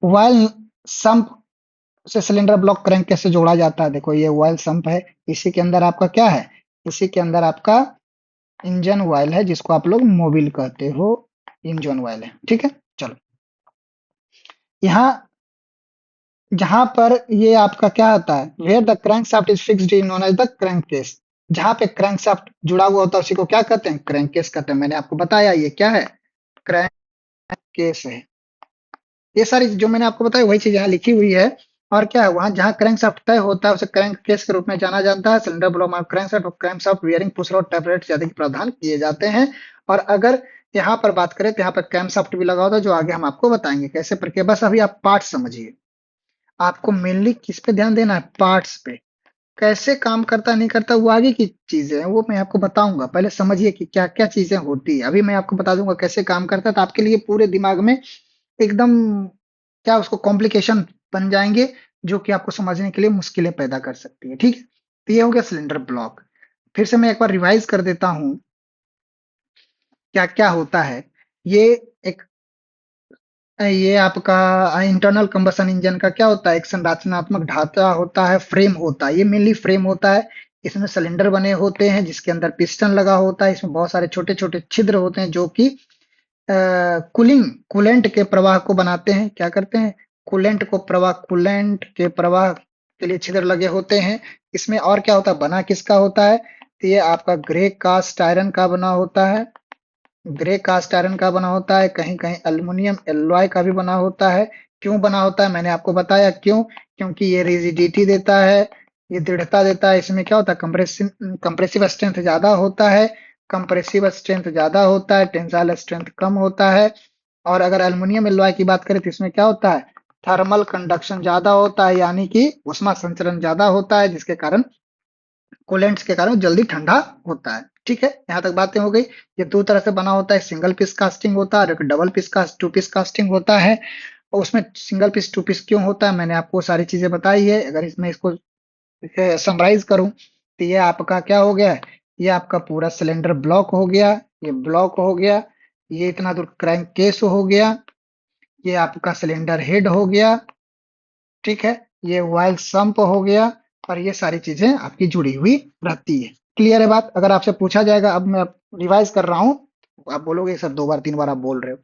वायल संप से सिलेंडर ब्लॉक क्रैंक कैसे जोड़ा जाता है। देखो ये वायल संप है, इसी के अंदर आपका क्या है, इसी के अंदर आपका इंजन वायल है, जिसको आप लोग मोबिल कहते हो, इंजन वायल है। ठीक है, चलो यहाँ जहां पर ये आपका क्या होता है, where the crankshaft is fixed is known as the crankcase. जहां पे क्रैंक शाफ्ट जुड़ा हुआ होता है उसी को क्या कहते हैं, क्रैंक केस कहते हैं। मैंने आपको बताया ये क्या है, क्रैंक केस है। ये सारी जो मैंने आपको बताया वही चीज यहाँ लिखी हुई है। और क्या है, वहां जहां क्रैंक शाफ्ट तय होता है उसे क्रैंक केस के रूप में जाना जाता है। सिलेंडर ब्लॉक में क्रैंक शाफ्ट और crank shaft bearing push rod tablet आदि के प्रावधान किए जाते हैं। और अगर यहाँ पर बात करें तो यहाँ पर क्रैंक शाफ्ट भी लगा होता है, जो आगे हम आपको बताएंगे कैसे प्रक्रिया। बस अभी आप पार्ट समझिए, आपको मेनली किस पे ध्यान देना है, पार्ट्स पे। कैसे काम करता नहीं करता वो आगे की चीजें हैं, वो मैं आपको बताऊंगा। पहले समझिए कि क्या क्या चीजें होती है, अभी मैं आपको बता दूंगा कैसे काम करता है, तो आपके लिए पूरे दिमाग में एकदम क्या उसको कॉम्प्लिकेशन बन जाएंगे, जो कि आपको समझने के लिए मुश्किलें पैदा कर सकती है। ठीक है, तो ये हो गया सिलेंडर ब्लॉक। फिर से मैं एक बार रिवाइज कर देता हूँ क्या क्या होता है। ये एक ये आपका इंटरनल कंबशन इंजन का क्या होता है, एक संरचनात्मक ढांचा होता है, फ्रेम होता है, ये मेनली फ्रेम होता है। इसमें सिलेंडर बने होते हैं जिसके अंदर पिस्टन लगा होता है, इसमें बहुत सारे छोटे छोटे छिद्र होते हैं जो कि कूलिंग कूलेंट के प्रवाह को बनाते हैं। क्या करते हैं, कूलेंट के प्रवाह के लिए छिद्र लगे होते हैं। इसमें और क्या होता है, बना किसका होता है, तो ये आपका ग्रे कास्ट आयरन का बना होता है। ग्रे कास्ट आयरन का बना होता है, कहीं कहीं एल्युमिनियम एलॉय का भी बना होता है। क्यों बना होता है, मैंने आपको बताया क्यों, क्योंकि ये रिजिडिटी देता है, ये दृढ़ता देता है। इसमें क्या होता है, कंप्रेसिव स्ट्रेंथ ज्यादा होता है, कंप्रेसिव स्ट्रेंथ ज्यादा होता है, टेंसाइल स्ट्रेंथ कम होता है। और अगर एल्युमिनियम एलॉय की बात करें तो इसमें क्या होता है, थर्मल कंडक्शन ज्यादा होता है, यानी कि उष्मा संचरण ज्यादा होता है, जिसके कारण कूलेंट्स के कारण जल्दी ठंडा होता है। ठीक है, यहाँ तक बातें हो गई। ये दो तरह से बना होता है, सिंगल पीस कास्टिंग होता है और एक double piece cast two piece casting होता है। और उसमें सिंगल पीस टू पीस क्यों होता है, मैंने आपको सारी चीजें बताई है। अगर इसमें इसको समराइज करूं तो ये आपका क्या हो गया, ये आपका पूरा सिलेंडर ब्लॉक हो गया, ये ब्लॉक हो गया, ये इतना दूर क्रैंक केस हो गया, ये आपका सिलेंडर हेड हो गया। ठीक है, ये वाइल सम्प हो गया, और ये सारी चीजें आपकी जुड़ी हुई रहती है। क्लियर है बात, अगर आपसे पूछा जाएगा, अब मैं रिवाइज कर रहा हूँ, आप बोलोगे सर 2 बार 3 बार आप बोल रहे हो।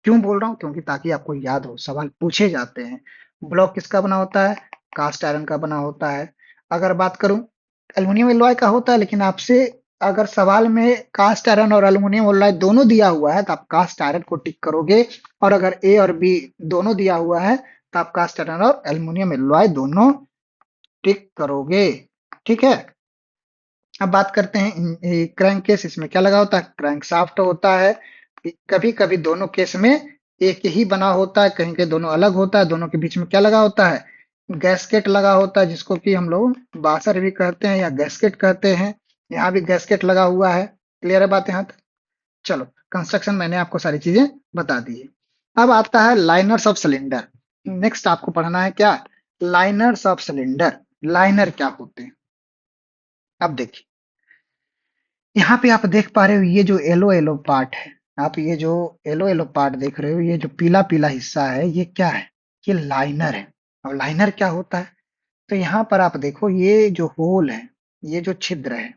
क्यों बोल रहा हूँ, क्योंकि ताकि आपको याद हो, सवाल पूछे जाते हैं। ब्लॉक किसका बना होता है, कास्ट आयरन का बना होता है। अगर बात करूं, एल्युमिनियम एलॉय का होता है, लेकिन आपसे अगर सवाल में कास्ट आयरन और एल्युमिनियम एलॉय दोनों दिया हुआ है तो आप कास्ट आयरन को टिक करोगे, और अगर ए और बी दोनों दिया हुआ है तो आप कास्ट आयरन और एल्युमिनियम एलॉय दोनों टिक करोगे। ठीक है, अब बात करते हैं क्रैंक केस, इसमें क्या लगा होता है, क्रैंक शाफ्ट होता है। कभी कभी दोनों केस में एक ही बना होता है, कहीं के दोनों अलग होता है। दोनों के बीच में क्या लगा होता है, गैस्केट लगा होता है, जिसको कि हम लोग बासर भी कहते हैं या गैस्केट कहते हैं। यहाँ भी गैस्केट लगा हुआ है। क्लियर है बात यहाँ तक। चलो, कंस्ट्रक्शन मैंने आपको सारी चीजें बता दी है। अब आता है लाइनर्स ऑफ सिलेंडर। नेक्स्ट आपको पढ़ना है क्या, लाइनर्स ऑफ सिलेंडर। लाइनर क्या होते हैं, अब देखिए, यहाँ पे आप देख पा रहे हो ये जो येलो येलो पार्ट है, आप ये जो येलो येलो पार्ट देख रहे हो, ये जो पीला पीला हिस्सा है, ये क्या है, ये लाइनर है। और लाइनर क्या होता है, तो यहाँ पर आप देखो, ये जो होल है, ये जो छिद्र है,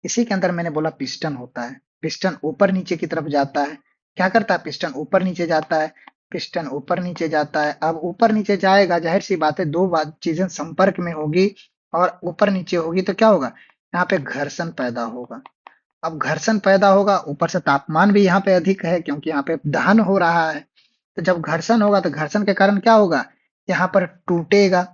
इसी के अंदर मैंने बोला पिस्टन होता है। पिस्टन ऊपर नीचे की तरफ जाता है। क्या करता है, पिस्टन ऊपर नीचे जाता है, पिस्टन ऊपर नीचे जाता है। अब ऊपर नीचे जाएगा, जाहिर सी बात है, दो बात चीजें संपर्क में होगी और ऊपर नीचे होगी तो क्या होगा, यहाँ पे घर्षण पैदा होगा। अब घर्षण पैदा होगा, ऊपर से तापमान भी यहाँ पे अधिक है क्योंकि यहाँ पे दहन हो रहा है। तो जब घर्षण होगा तो घर्षण के कारण क्या होगा, यहाँ पर टूटेगा।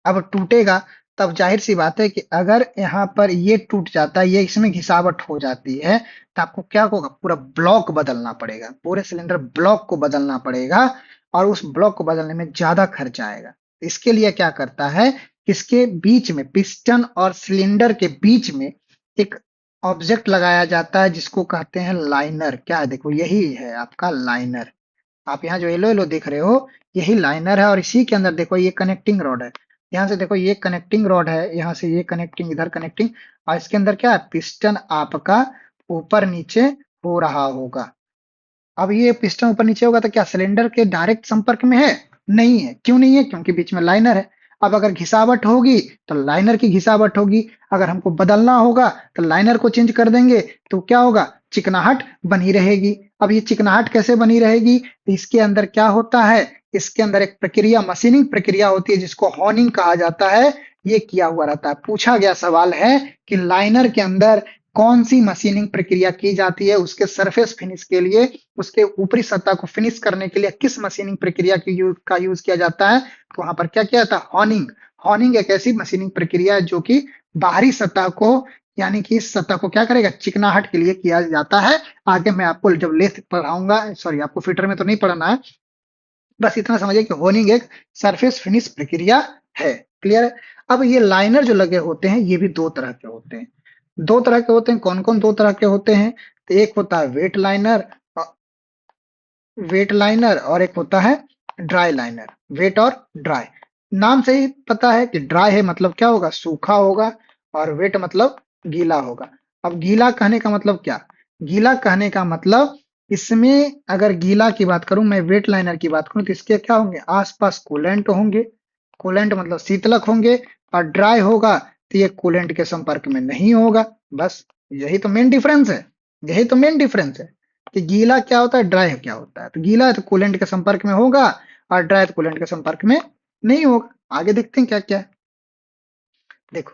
अब टूटेगा, तब जाहिर सी बात है कि अगर यहाँ पर ये टूट जाता है, ये इसमें घिसावट हो जाती है, तो आपको क्या होगा, पूरा ब्लॉक बदलना पड़ेगा, पूरे सिलेंडर ब्लॉक को बदलना पड़ेगा। और उस ब्लॉक को बदलने में ज्यादा खर्च आएगा। इसके लिए क्या करता है, इसके बीच में, पिस्टन और सिलेंडर के बीच में एक ऑब्जेक्ट लगाया जाता है जिसको कहते हैं लाइनर। क्या है, देखो यही है आपका लाइनर। आप यहाँ जो येलो येलो देख रहे हो, यही लाइनर है। और इसी के अंदर देखो, ये कनेक्टिंग रॉड है। यहाँ से देखो, ये कनेक्टिंग रॉड है, यहाँ से ये कनेक्टिंग, इधर कनेक्टिंग। और इसके अंदर क्या है, पिस्टन आपका ऊपर नीचे हो रहा होगा। अब ये पिस्टन ऊपर नीचे होगा तो क्या सिलेंडर के डायरेक्ट संपर्क में है, नहीं है। क्यों नहीं है, क्योंकि बीच में लाइनर है। अब अगर घिसावट होगी तो लाइनर की घिसावट होगी, अगर हमको बदलना होगा तो लाइनर को चेंज कर देंगे, तो क्या होगा, चिकनाहट बनी रहेगी। अब ये चिकनाहट कैसे बनी रहेगी, तो इसके अंदर क्या होता है, इसके अंदर एक प्रक्रिया, मशीनिंग प्रक्रिया होती है जिसको हॉनिंग कहा जाता है। ये किया हुआ रहता है। पूछा गया सवाल है कि लाइनर के अंदर कौन सी मशीनिंग प्रक्रिया की जाती है, उसके सरफेस फिनिश के लिए, उसके ऊपरी सतह को फिनिश करने के लिए किस मशीनिंग प्रक्रिया का यूज किया जाता है, तो वहां पर क्या किया जाता है, हॉनिंग। हॉनिंग एक ऐसी मशीनिंग प्रक्रिया है जो कि बाहरी सतह को, यानी कि इस सतह को क्या करेगा, चिकनाहट के लिए किया जाता है। आगे मैं आपको जब लेथ पढ़ाऊंगा, सॉरी आपको फिटर में तो नहीं पढ़ना है, बस इतना समझिए कि होनिंग एक सरफेस फिनिश प्रक्रिया है। क्लियर है? अब ये लाइनर जो लगे होते हैं ये भी दो तरह के होते हैं। दो तरह के होते हैं, कौन कौन दो तरह के होते हैं? तो एक होता है वेट लाइनर और एक होता है ड्राई लाइनर। वेट और ड्राई, नाम से ही पता है कि ड्राई है मतलब क्या होगा, सूखा होगा, और वेट मतलब गीला होगा। अब गीला कहने का मतलब क्या? गीला कहने का मतलब इसमें अगर गीला की बात करूं, मैं वेट लाइनर की बात करूं, तो इसके क्या होंगे, आसपास कूलेंट होंगे। कूलेंट मतलब शीतलक होंगे। और ड्राई होगा तो ये कूलेंट के संपर्क में नहीं होगा। बस यही तो मेन डिफरेंस है। यही तो मेन डिफरेंस है कि गीला क्या होता है, ड्राई क्या होता है। तो गीला है तो कूलेंट के संपर्क में होगा, और ड्राई तो कूलेंट के संपर्क में नहीं होगा। आगे देखते हैं क्या क्या है। देखो,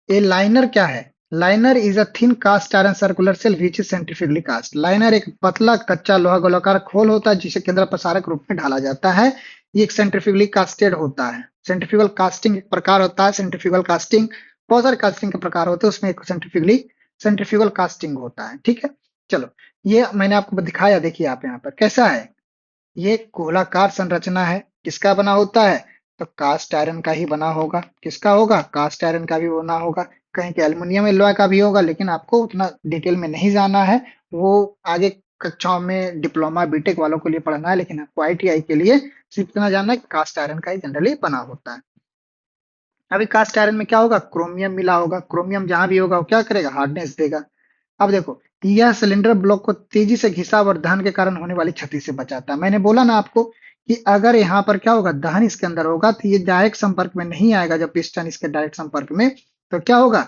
ये लाइनर क्या है? Liner is a thin cast iron circular cell which is centrifugally cast. Liner एक पतला कच्चा लोहा गोलाकार खोल होता है जिसे केंद्र प्रसारक रूप में ढाला जाता है। ये एक सेंट्रीफ्यूगली कास्टेड होता है। सेंट्रीफ्यूगल कास्टिंग एक प्रकार होता है। सेंट्रीफ्यूगल कास्टिंग, बहुत सारे कास्टिंग के प्रकार होते हैं, उसमें एक सेंट्रीफ्यूगल कास्टिंग होता है। ठीक है, चलो, ये मैंने आपको दिखाया। देखिए आप यहाँ पर कैसा है, ये गोलाकार संरचना है। किसका बना होता है? तो कास्ट आयरन का ही बना होगा। किसका होगा? कास्ट आयरन का भी बना होगा। कहीं के एल्युमिनियम एलॉय का भी होगा, लेकिन आपको उतना डिटेल में नहीं जाना है। वो आगे कक्षाओं में डिप्लोमा बीटेक वालों के लिए पढ़ना है, लेकिन आपको आईटीआई के लिए सिर्फ इतना जानना है कि कास्ट आयरन का ही जनरली बना होता है। अभी कास्ट आयरन में क्या होगा, क्रोमियम मिला होगा। क्रोमियम जहां भी होगा वो क्या करेगा, हार्डनेस देगा। अब देखो, यह सिलेंडर ब्लॉक को तेजी से घिसाव और दहन के कारण होने वाली क्षति से बचाता है। मैंने बोला ना आपको कि अगर यहाँ पर क्या होगा, दहन इसके अंदर होगा तो ये डायरेक्ट संपर्क में नहीं आएगा। जब पिस्टन इसके डायरेक्ट संपर्क में, तो क्या होगा,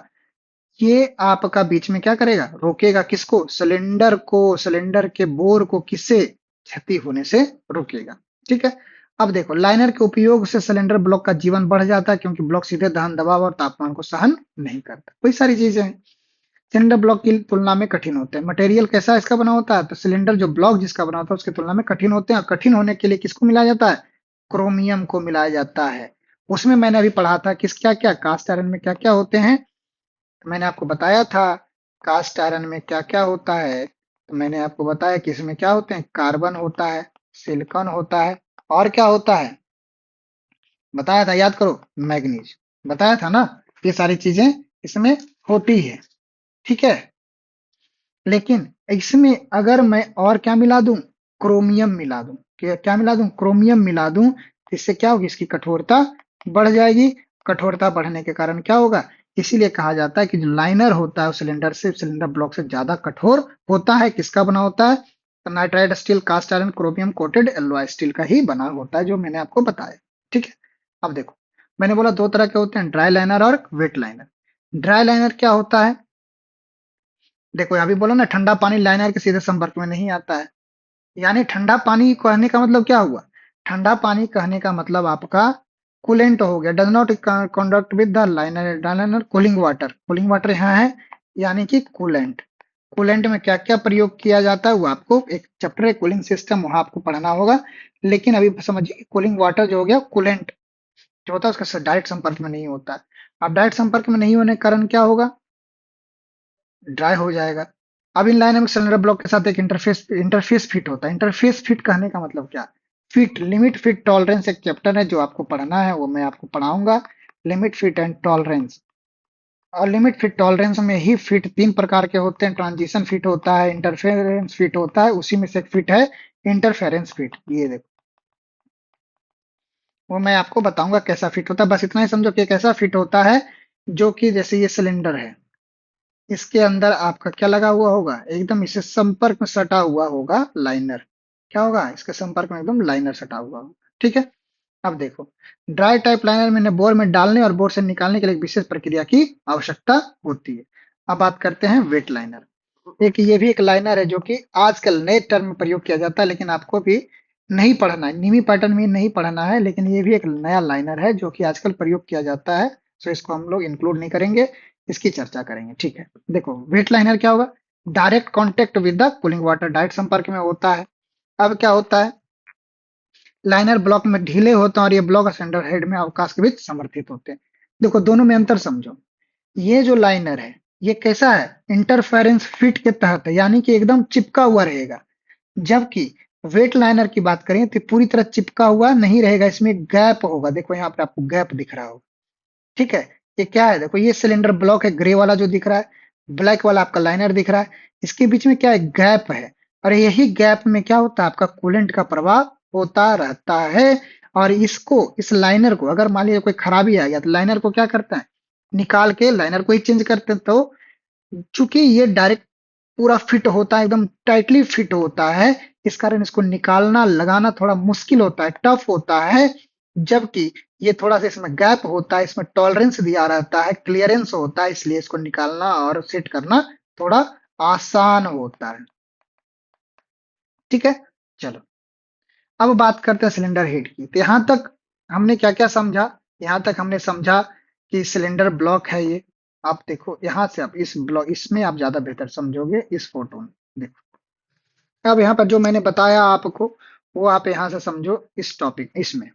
ये आपका बीच में क्या करेगा, रोकेगा। किसको? सिलेंडर को, सिलेंडर के बोर को। किससे? क्षति होने से रोकेगा। ठीक है। अब देखो, लाइनर के उपयोग से सिलेंडर ब्लॉक का जीवन बढ़ जाता है, क्योंकि ब्लॉक सीधे दहन दबाव और तापमान को सहन नहीं करता। कोई सारी चीजें हैं। सिलेंडर ब्लॉक की तुलना में कठिन होते हैं। मटेरियल कैसा इसका बना होता है? तो सिलेंडर जो ब्लॉक जिसका बना होता है उसकी तुलना में कठिन होते हैं। और कठिन होने के लिए किसको मिलाया जाता है? क्रोमियम को मिलाया जाता है। उसमें मैंने अभी पढ़ा था किस क्या क्या कास्ट आयरन में क्या क्या होते हैं। तो मैंने आपको बताया था कास्ट आयरन में क्या क्या होता है। तो मैंने आपको बताया कि इसमें क्या होते हैं, कार्बन होता है, सिलिकॉन होता है, और क्या होता है, बताया था, याद करो, मैग्नीज। बताया था ना, ये सारी चीजें इसमें होती है। ठीक है। लेकिन इसमें अगर मैं और क्या मिला दूं, क्रोमियम मिला दूं, क्या मिला दूं, क्रोमियम मिला दूं, तो इससे क्या होगी, इसकी कठोरता बढ़ जाएगी। कठोरता बढ़ने के कारण क्या होगा, इसीलिए कहा जाता है कि जो लाइनर होता है सिलेंडर से, सिलेंडर ब्लॉक से ज्यादा कठोर होता है। किसका बना होता है? तो nitride steel, cast iron, chromium coated alloy steel का ही बना होता है, जो मैंने आपको बताया। ठीक है। अब देखो, मैंने बोला दो तरह के होते हैं, ड्राई लाइनर और वेट लाइनर। ड्राई लाइनर क्या होता है? देखो, अभी बोला ना, ठंडा पानी लाइनर के सीधे संपर्क में नहीं आता है। यानी ठंडा पानी कहने का मतलब क्या हुआ? ठंडा पानी कहने का मतलब आपका कूलेंट हो गया। Does not conduct with the liner, liner cooling water. Cooling water यहाँ है, यानी कि कूलेंट। कूलेंट में क्या क्या प्रयोग किया जाता है वो आपको एक चैप्टर है कूलिंग सिस्टम, वहां आपको पढ़ना होगा। लेकिन अभी समझिए, कूलिंग वाटर जो हो गया, कूलेंट जो होता है उसका डायरेक्ट संपर्क में नहीं होता है। अब डायरेक्ट संपर्क में नहीं होने के कारण क्या होगा, ड्राई हो जाएगा। अब इन डायनेमिक सिलेंडर ब्लॉक के साथ एक इंटरफेस फिट होता है। इंटरफेस फिट कहने का मतलब क्या? फिट, लिमिट, फिट, टॉलरेंस एक चैप्टर है जो आपको पढ़ना है, वो मैं आपको पढ़ाऊंगा। Limit, fit and tolerance. और लिमिट, फिट, टॉलरेंस में ही फिट तीन प्रकार के होते हैं। ट्रांजिशन फिट होता है, इंटरफेरेंस फिट होता है, उसी में से एक फिट है इंटरफेरेंस फिट। ये देखो, वो मैं आपको बताऊंगा कैसा फिट होता है। बस इतना ही समझो कि एक ऐसा फिट होता है जो कि जैसे ये सिलेंडर है, इसके अंदर आपका क्या लगा हुआ होगा, एकदम इसे संपर्क में सटा हुआ होगा लाइनर। क्या होगा, इसके संपर्क में एकदम लाइनर सटा हुआ होगा। ठीक है। अब देखो, ड्राई टाइप लाइनर में बोर में डालने और बोर से निकालने के लिए एक विशेष प्रक्रिया की आवश्यकता होती है। अब बात करते हैं वेट लाइनर। एक ये भी एक लाइनर है जो कि आजकल नए टर्म में प्रयोग किया जाता है, लेकिन आपको भी नहीं पढ़ना है, निमी पैटर्न में नहीं पढ़ना है, लेकिन ये भी एक नया लाइनर है जो कि आजकल प्रयोग किया जाता है। सो इसको हम लोग इंक्लूड नहीं करेंगे, इसकी चर्चा करेंगे। ठीक है। देखो, वेट लाइनर क्या होगा, direct contact with the cooling water, direct संपर्क में होता है। अब क्या होता है, लाइनर ब्लॉक में ढीले होते हैं और ये ब्लॉक सिलेंडर हेड में अवकाश के बीच समर्थित होते हैं। देखो, दोनों में अंतर समझो। ये जो लाइनर है ये कैसा है, इंटरफेरेंस फिट के तहत है, यानी कि एकदम चिपका हुआ रहेगा। जबकि वेट लाइनर की बात करें तो पूरी तरह चिपका हुआ नहीं रहेगा, इसमें गैप होगा। देखो यहाँ पे आपको गैप दिख रहा होगा। ठीक है। ये क्या है, देखो ये सिलेंडर ब्लॉक है, ग्रे वाला जो दिख रहा है, ब्लैक वाला आपका लाइनर दिख रहा है। इसके बीच में क्या है, गैप है। और यही गैप में क्या होता है, आपका कूलेंट का प्रवाह होता रहता है। और इसको, इस लाइनर को अगर मान लीजिए कोई खराबी आ गया तो लाइनर को क्या करते हैं, निकाल के लाइनर को ही चेंज करते हैं। तो चूंकि ये डायरेक्ट पूरा फिट होता है, एकदम टाइटली फिट होता है, इस कारण इसको निकालना लगाना थोड़ा मुश्किल होता है, टफ होता है। जबकि ये थोड़ा सा इसमें गैप होता है, इसमें टॉलरेंस दिया रहता है, क्लियरेंस होता है, इसलिए इसको निकालना और सेट करना थोड़ा आसान होता है। ठीक है, चलो अब बात करते हैं सिलेंडर हेड की। तो यहाँ तक हमने क्या क्या समझा, यहाँ तक हमने समझा कि सिलेंडर ब्लॉक है ये। आप देखो यहाँ से, आप इस ब्लॉक, इसमें आप ज्यादा बेहतर समझोगे इस फोटो में। देखो अब यहाँ पर जो मैंने बताया आपको, वो आप यहाँ से समझो इस टॉपिक, इसमें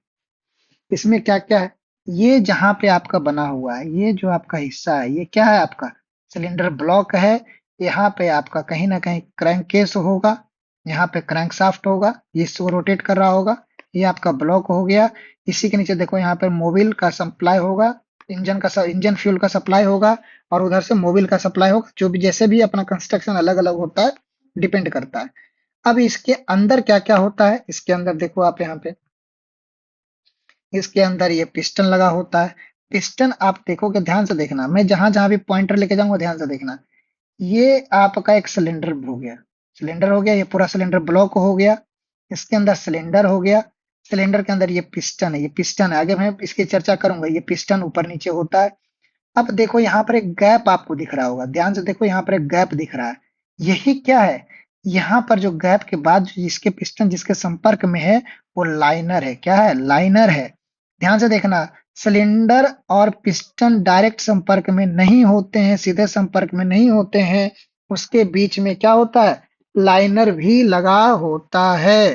इसमें क्या क्या है। ये जहां पे आपका बना हुआ है, ये जो आपका हिस्सा है, ये क्या है, आपका सिलेंडर ब्लॉक है। यहाँ पे आपका कहीं ना कहीं क्रैंक केस होगा, यहाँ पे क्रैंक शाफ्ट होगा, ये इसको रोटेट कर रहा होगा। ये आपका ब्लॉक हो गया। इसी के नीचे देखो, यहाँ पे मोबिल का सप्लाई होगा, इंजन फ्यूल का सप्लाई होगा, और उधर से मोबिल का सप्लाई होगा। जो भी जैसे भी अपना कंस्ट्रक्शन अलग अलग होता है, डिपेंड करता है। अब इसके अंदर क्या क्या होता है, इसके अंदर देखो आप यहाँ पे, इसके अंदर ये पिस्टन लगा होता है। पिस्टन आप देखोगे, ध्यान से देखना, मैं जहां जहां भी पॉइंटर लेके जाऊंगा ध्यान से देखना। ये आपका एक सिलेंडर हो गया, सिलेंडर हो गया, ये पूरा सिलेंडर ब्लॉक हो गया। इसके अंदर सिलेंडर हो गया, सिलेंडर के अंदर ये पिस्टन है, ये पिस्टन है, आगे मैं इसकी चर्चा करूंगा। ये पिस्टन ऊपर नीचे होता है। अब देखो यहाँ पर एक गैप आपको दिख रहा होगा, ध्यान से देखो, यहाँ पर एक गैप दिख रहा है। यही क्या है, यहाँ पर जो गैप के बाद जिसके पिस्टन जिसके संपर्क में है, वो लाइनर है। क्या है, लाइनर है। ध्यान से देखना, सिलेंडर और पिस्टन डायरेक्ट संपर्क में नहीं होते हैं, सीधे संपर्क में नहीं होते हैं। उसके बीच में क्या होता है, लाइनर भी लगा होता है।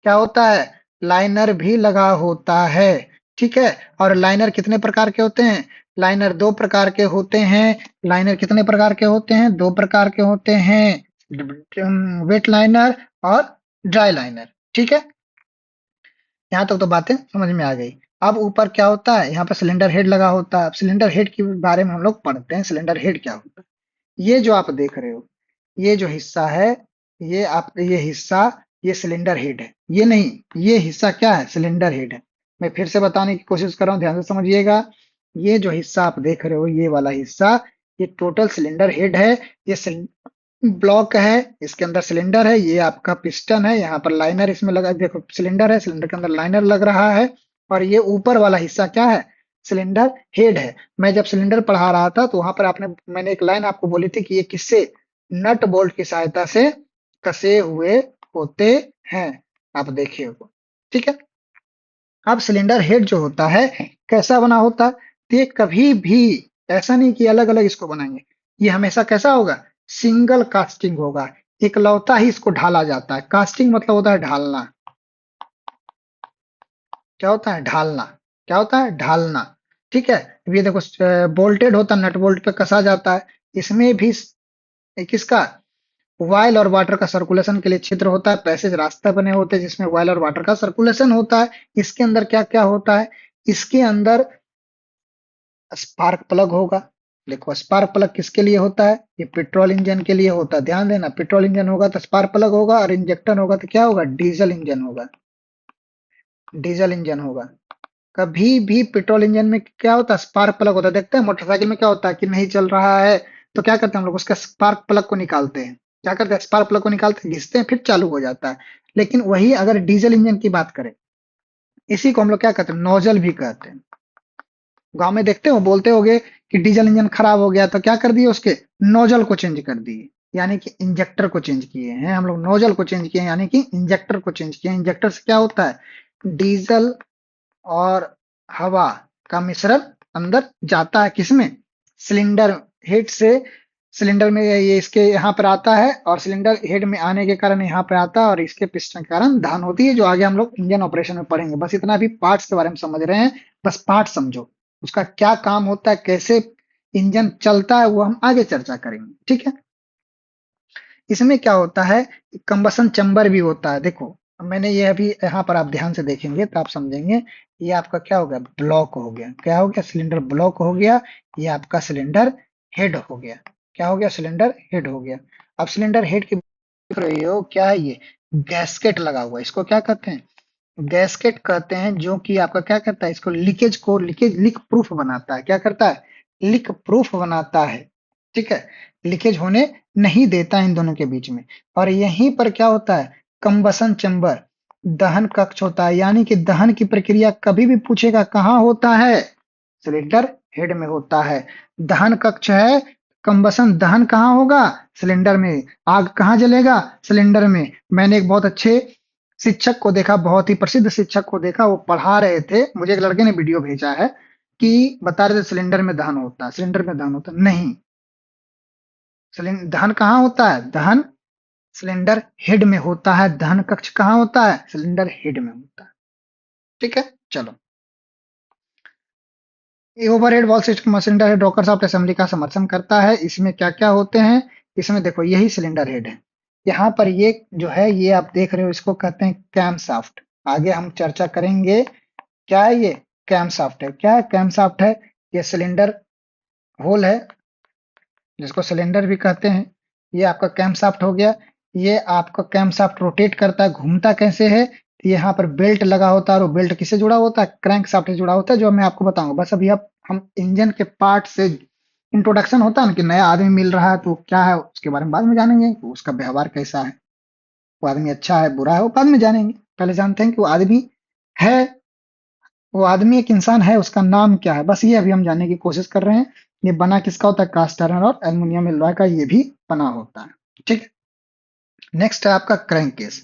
क्या होता है, लाइनर भी लगा होता है। ठीक है। और लाइनर कितने प्रकार के होते हैं, लाइनर दो प्रकार के होते हैं। लाइनर कितने प्रकार के होते हैं, दो प्रकार के होते हैं, वेट लाइनर और ड्राई लाइनर। ठीक है, यहाँ तक तो बातें समझ में आ गई। अब ऊपर क्या होता है, यहाँ पर सिलेंडर हेड लगा होता है। अब सिलेंडर हेड के बारे में हम लोग पढ़ते हैं, सिलेंडर हेड क्या होता है। ये जो आप देख रहे हो, ये जो हिस्सा है, ये हिस्सा, ये सिलेंडर हेड है। ये नहीं, ये हिस्सा क्या है, सिलेंडर हेड है। मैं फिर से बताने की कोशिश कर रहा हूँ, ध्यान से समझिएगा। ये जो हिस्सा आप देख रहे हो, ये वाला हिस्सा, ये टोटल सिलेंडर हेड है। ये ब्लॉक है, इसके अंदर सिलेंडर है, ये आपका पिस्टन है, यहाँ पर लाइनर इसमें लगा, देखो सिलेंडर है, सिलेंडर के अंदर लाइनर लग रहा है। और ये ऊपर वाला हिस्सा क्या है, सिलेंडर हेड है। मैं जब सिलेंडर पढ़ा रहा था तो वहां पर मैंने एक लाइन आपको बोली थी कि ये किससे, नट बोल्ट की सहायता से कसे हुए होते हैं। आप देखिए वो। ठीक है। अब सिलेंडर हेड जो होता है, कैसा बना होता है, तो ये कभी भी ऐसा नहीं कि अलग अलग इसको बनाएंगे। ये हमेशा कैसा होगा, सिंगल कास्टिंग होगा। इकलौता ही इसको ढाला जाता है। कास्टिंग मतलब होता है ढालना। क्या होता है, ढालना। क्या होता है, ढालना। ठीक है। अब ये देखो, बोल्टेड होता है, नट बोल्ट पे कसा जाता है। इसमें भी किसका, ऑयल और वाटर का सर्कुलेशन के लिए छिद्र होता है, पैसेज रास्ता बने होते हैं जिसमें ऑयल और वाटर का सर्कुलेशन होता है। इसके अंदर क्या क्या होता है, इसके अंदर स्पार्क प्लग होगा। देखो स्पार्क प्लग किसके लिए होता है, ये पेट्रोल इंजन के लिए होता है। ध्यान देना, पेट्रोल इंजन होगा तो स्पार्क प्लग होगा, और इंजेक्टर होगा तो क्या होगा, डीजल इंजन होगा। डीजल इंजन होगा। कभी भी पेट्रोल इंजन में क्या होता है, स्पार्क प्लग होता है। देखते हैं मोटरसाइकिल में क्या होता है कि नहीं चल रहा है, तो क्या करते हैं हम लोग, उसका स्पार्क प्लग को निकालते हैं। क्या करते हैं, स्पार्क प्लग को निकालते हैं, घिसते हैं, फिर चालू हो जाता है। लेकिन वही अगर डीजल इंजन की बात करें, इसी को हम लोग क्या कहते हैं, नोजल भी कहते हैं। गांव में देखते हो, बोलते होगे कि डीजल इंजन खराब हो गया तो क्या कर दिए, उसके नोजल को चेंज कर दिए, यानी कि इंजेक्टर को चेंज किए हैं हम लोग। नोजल को चेंज किए हैं, यानी कि इंजेक्टर को चेंज किए हैं। इंजेक्टर से क्या होता है, डीजल और हवा का मिश्रण अंदर जाता है, किसमें, सिलेंडर हेड से। सिलेंडर में ये इसके यहाँ पर आता है, और सिलेंडर हेड में आने के कारण यहाँ पे आता है, और इसके पिस्टन के कारण धान होती है, जो आगे हम लोग इंजन ऑपरेशन में पढ़ेंगे। बस इतना भी पार्ट्स के बारे में समझ रहे हैं, बस पार्ट समझो, उसका क्या काम होता है, कैसे इंजन चलता है, वो हम आगे चर्चा करेंगे। ठीक है। इसमें क्या होता है, कंबसन चैम्बर भी होता है। देखो मैंने ये अभी यहाँ पर आप ध्यान से देखेंगे तो आप समझेंगे, ये आपका क्या हो गया, ब्लॉक हो गया। क्या हो गया, सिलेंडर ब्लॉक हो गया। ये आपका सिलेंडर हेड हो गया। क्या हो गया, सिलेंडर हेड हो गया। अब सिलेंडर हेड की देख रहे हो, क्या है ये, गैस्केट लगा हुआ है। इसको क्या कहते हैं, गैस्केट कहते हैं, जो कि आपका क्या करता है, इसको लीकेज को लीक प्रूफ बनाता है। क्या करता है, लीक प्रूफ बनाता है। ठीक है, लीकेज होने नहीं देता इन दोनों के बीच में। और यहीं पर क्या होता है, कंबसन चेंबर, दहन कक्ष होता है। यानी कि दहन की प्रक्रिया कभी भी पूछेगा कहाँ होता है, सिलेंडर हेड में होता है। दहन कक्ष है, कंबसन दहन कहाँ होगा, सिलेंडर में। आग कहाँ जलेगा, सिलेंडर में। मैंने एक बहुत अच्छे शिक्षक को देखा, बहुत ही प्रसिद्ध शिक्षक को देखा, वो पढ़ा रहे थे, मुझे एक लड़के ने वीडियो भेजा है कि बता रहे थे सिलेंडर में दहन होता है, सिलेंडर में दहन होता है। नहीं, सिलेंडर दहन कहाँ होता है, दहन सिलेंडर हेड में होता है। दहन कक्ष कहाँ होता है, सिलेंडर हेड में होता है। ठीक है, चलो। ये overhead valve system cylinder head rockers of assembly का समर्थन करता है। इसमें क्या क्या होते हैं, इसमें देखो यही सिलेंडर हेड है। यहाँ पर ये जो है, ये आप देख रहे हो, इसको कहते हैं कैम शाफ्ट। आगे हम चर्चा करेंगे। क्या है ये, कैम शाफ्ट है। क्या है, कैम शाफ्ट है। ये सिलेंडर होल है, जिसको सिलेंडर भी कहते हैं। ये आपका कैम शाफ्ट हो गया। ये आपका कैम शाफ्ट रोटेट करता है, घूमता कैसे है, यहाँ पर बेल्ट लगा होता है, और वो बेल्ट किससे जुड़ा होता है, क्रैंक शाफ्ट से जुड़ा होता है, जो मैं आपको बताऊंगा। बस अभी अब हम इंजन के पार्ट से इंट्रोडक्शन होता है ना, कि नया आदमी मिल रहा है तो क्या है उसके बारे में बाद में जानेंगे, कि उसका व्यवहार कैसा है, वो आदमी अच्छा है बुरा है, वो बाद में जानेंगे। पहले जानते हैं कि वो आदमी है, वो आदमी एक इंसान है, उसका नाम क्या है, बस ये अभी हम जानने की कोशिश कर रहे हैं। ये बना किसका होता है, कास्ट आयरन और एल्युमिनियम एलॉय का ये भी बना होता है। ठीक है, नेक्स्ट है आपका क्रैंक केस।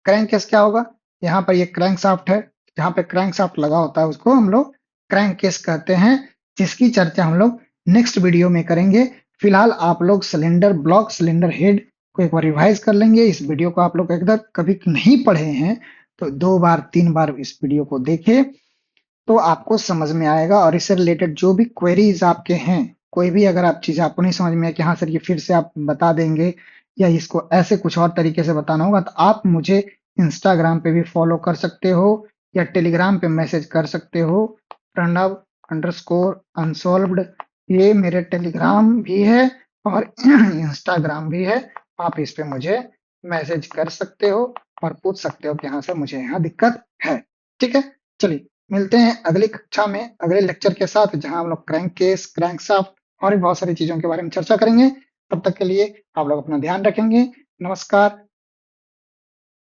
क्रैंक केस क्या होगा, यहाँ पर ये क्रैंक शाफ्ट है, जहाँ पे क्रैंक शाफ्ट लगा होता है उसको हम लोग क्रैंक केस कहते हैं, जिसकी चर्चा हम लोग नेक्स्ट वीडियो में करेंगे। फिलहाल आप लोग सिलेंडर ब्लॉक, सिलेंडर हेड को एक बार रिवाइज कर लेंगे। इस वीडियो को आप लोग अगर कभी नहीं पढ़े हैं तो 2 बार 3 बार इस वीडियो को देखें, तो आपको समझ में आएगा। और इससे रिलेटेड जो भी क्वेरीज आपके हैं, कोई भी अगर आप चीज आपको नहीं समझ में आए कि हाँ सर ये फिर से आप बता देंगे, या इसको ऐसे कुछ और तरीके से बताना होगा, तो आप मुझे इंस्टाग्राम पे भी फॉलो कर सकते हो, या टेलीग्राम पे मैसेज कर सकते हो, प्रणव_अनसॉल्व्ड। ये मेरे टेलीग्राम भी है और इंस्टाग्राम भी है। आप इस पे मुझे मैसेज कर सकते हो और पूछ सकते हो कि हाँ सर मुझे यहाँ दिक्कत है। ठीक है, चलिए मिलते हैं अगली कक्षा में, अगले लेक्चर के साथ, जहां हम लोग क्रैंक केस, क्रैंक शाफ्ट और भी बहुत सारी चीजों के बारे में चर्चा करेंगे। तब तक के लिए आप लोग अपना ध्यान रखेंगे। नमस्कार।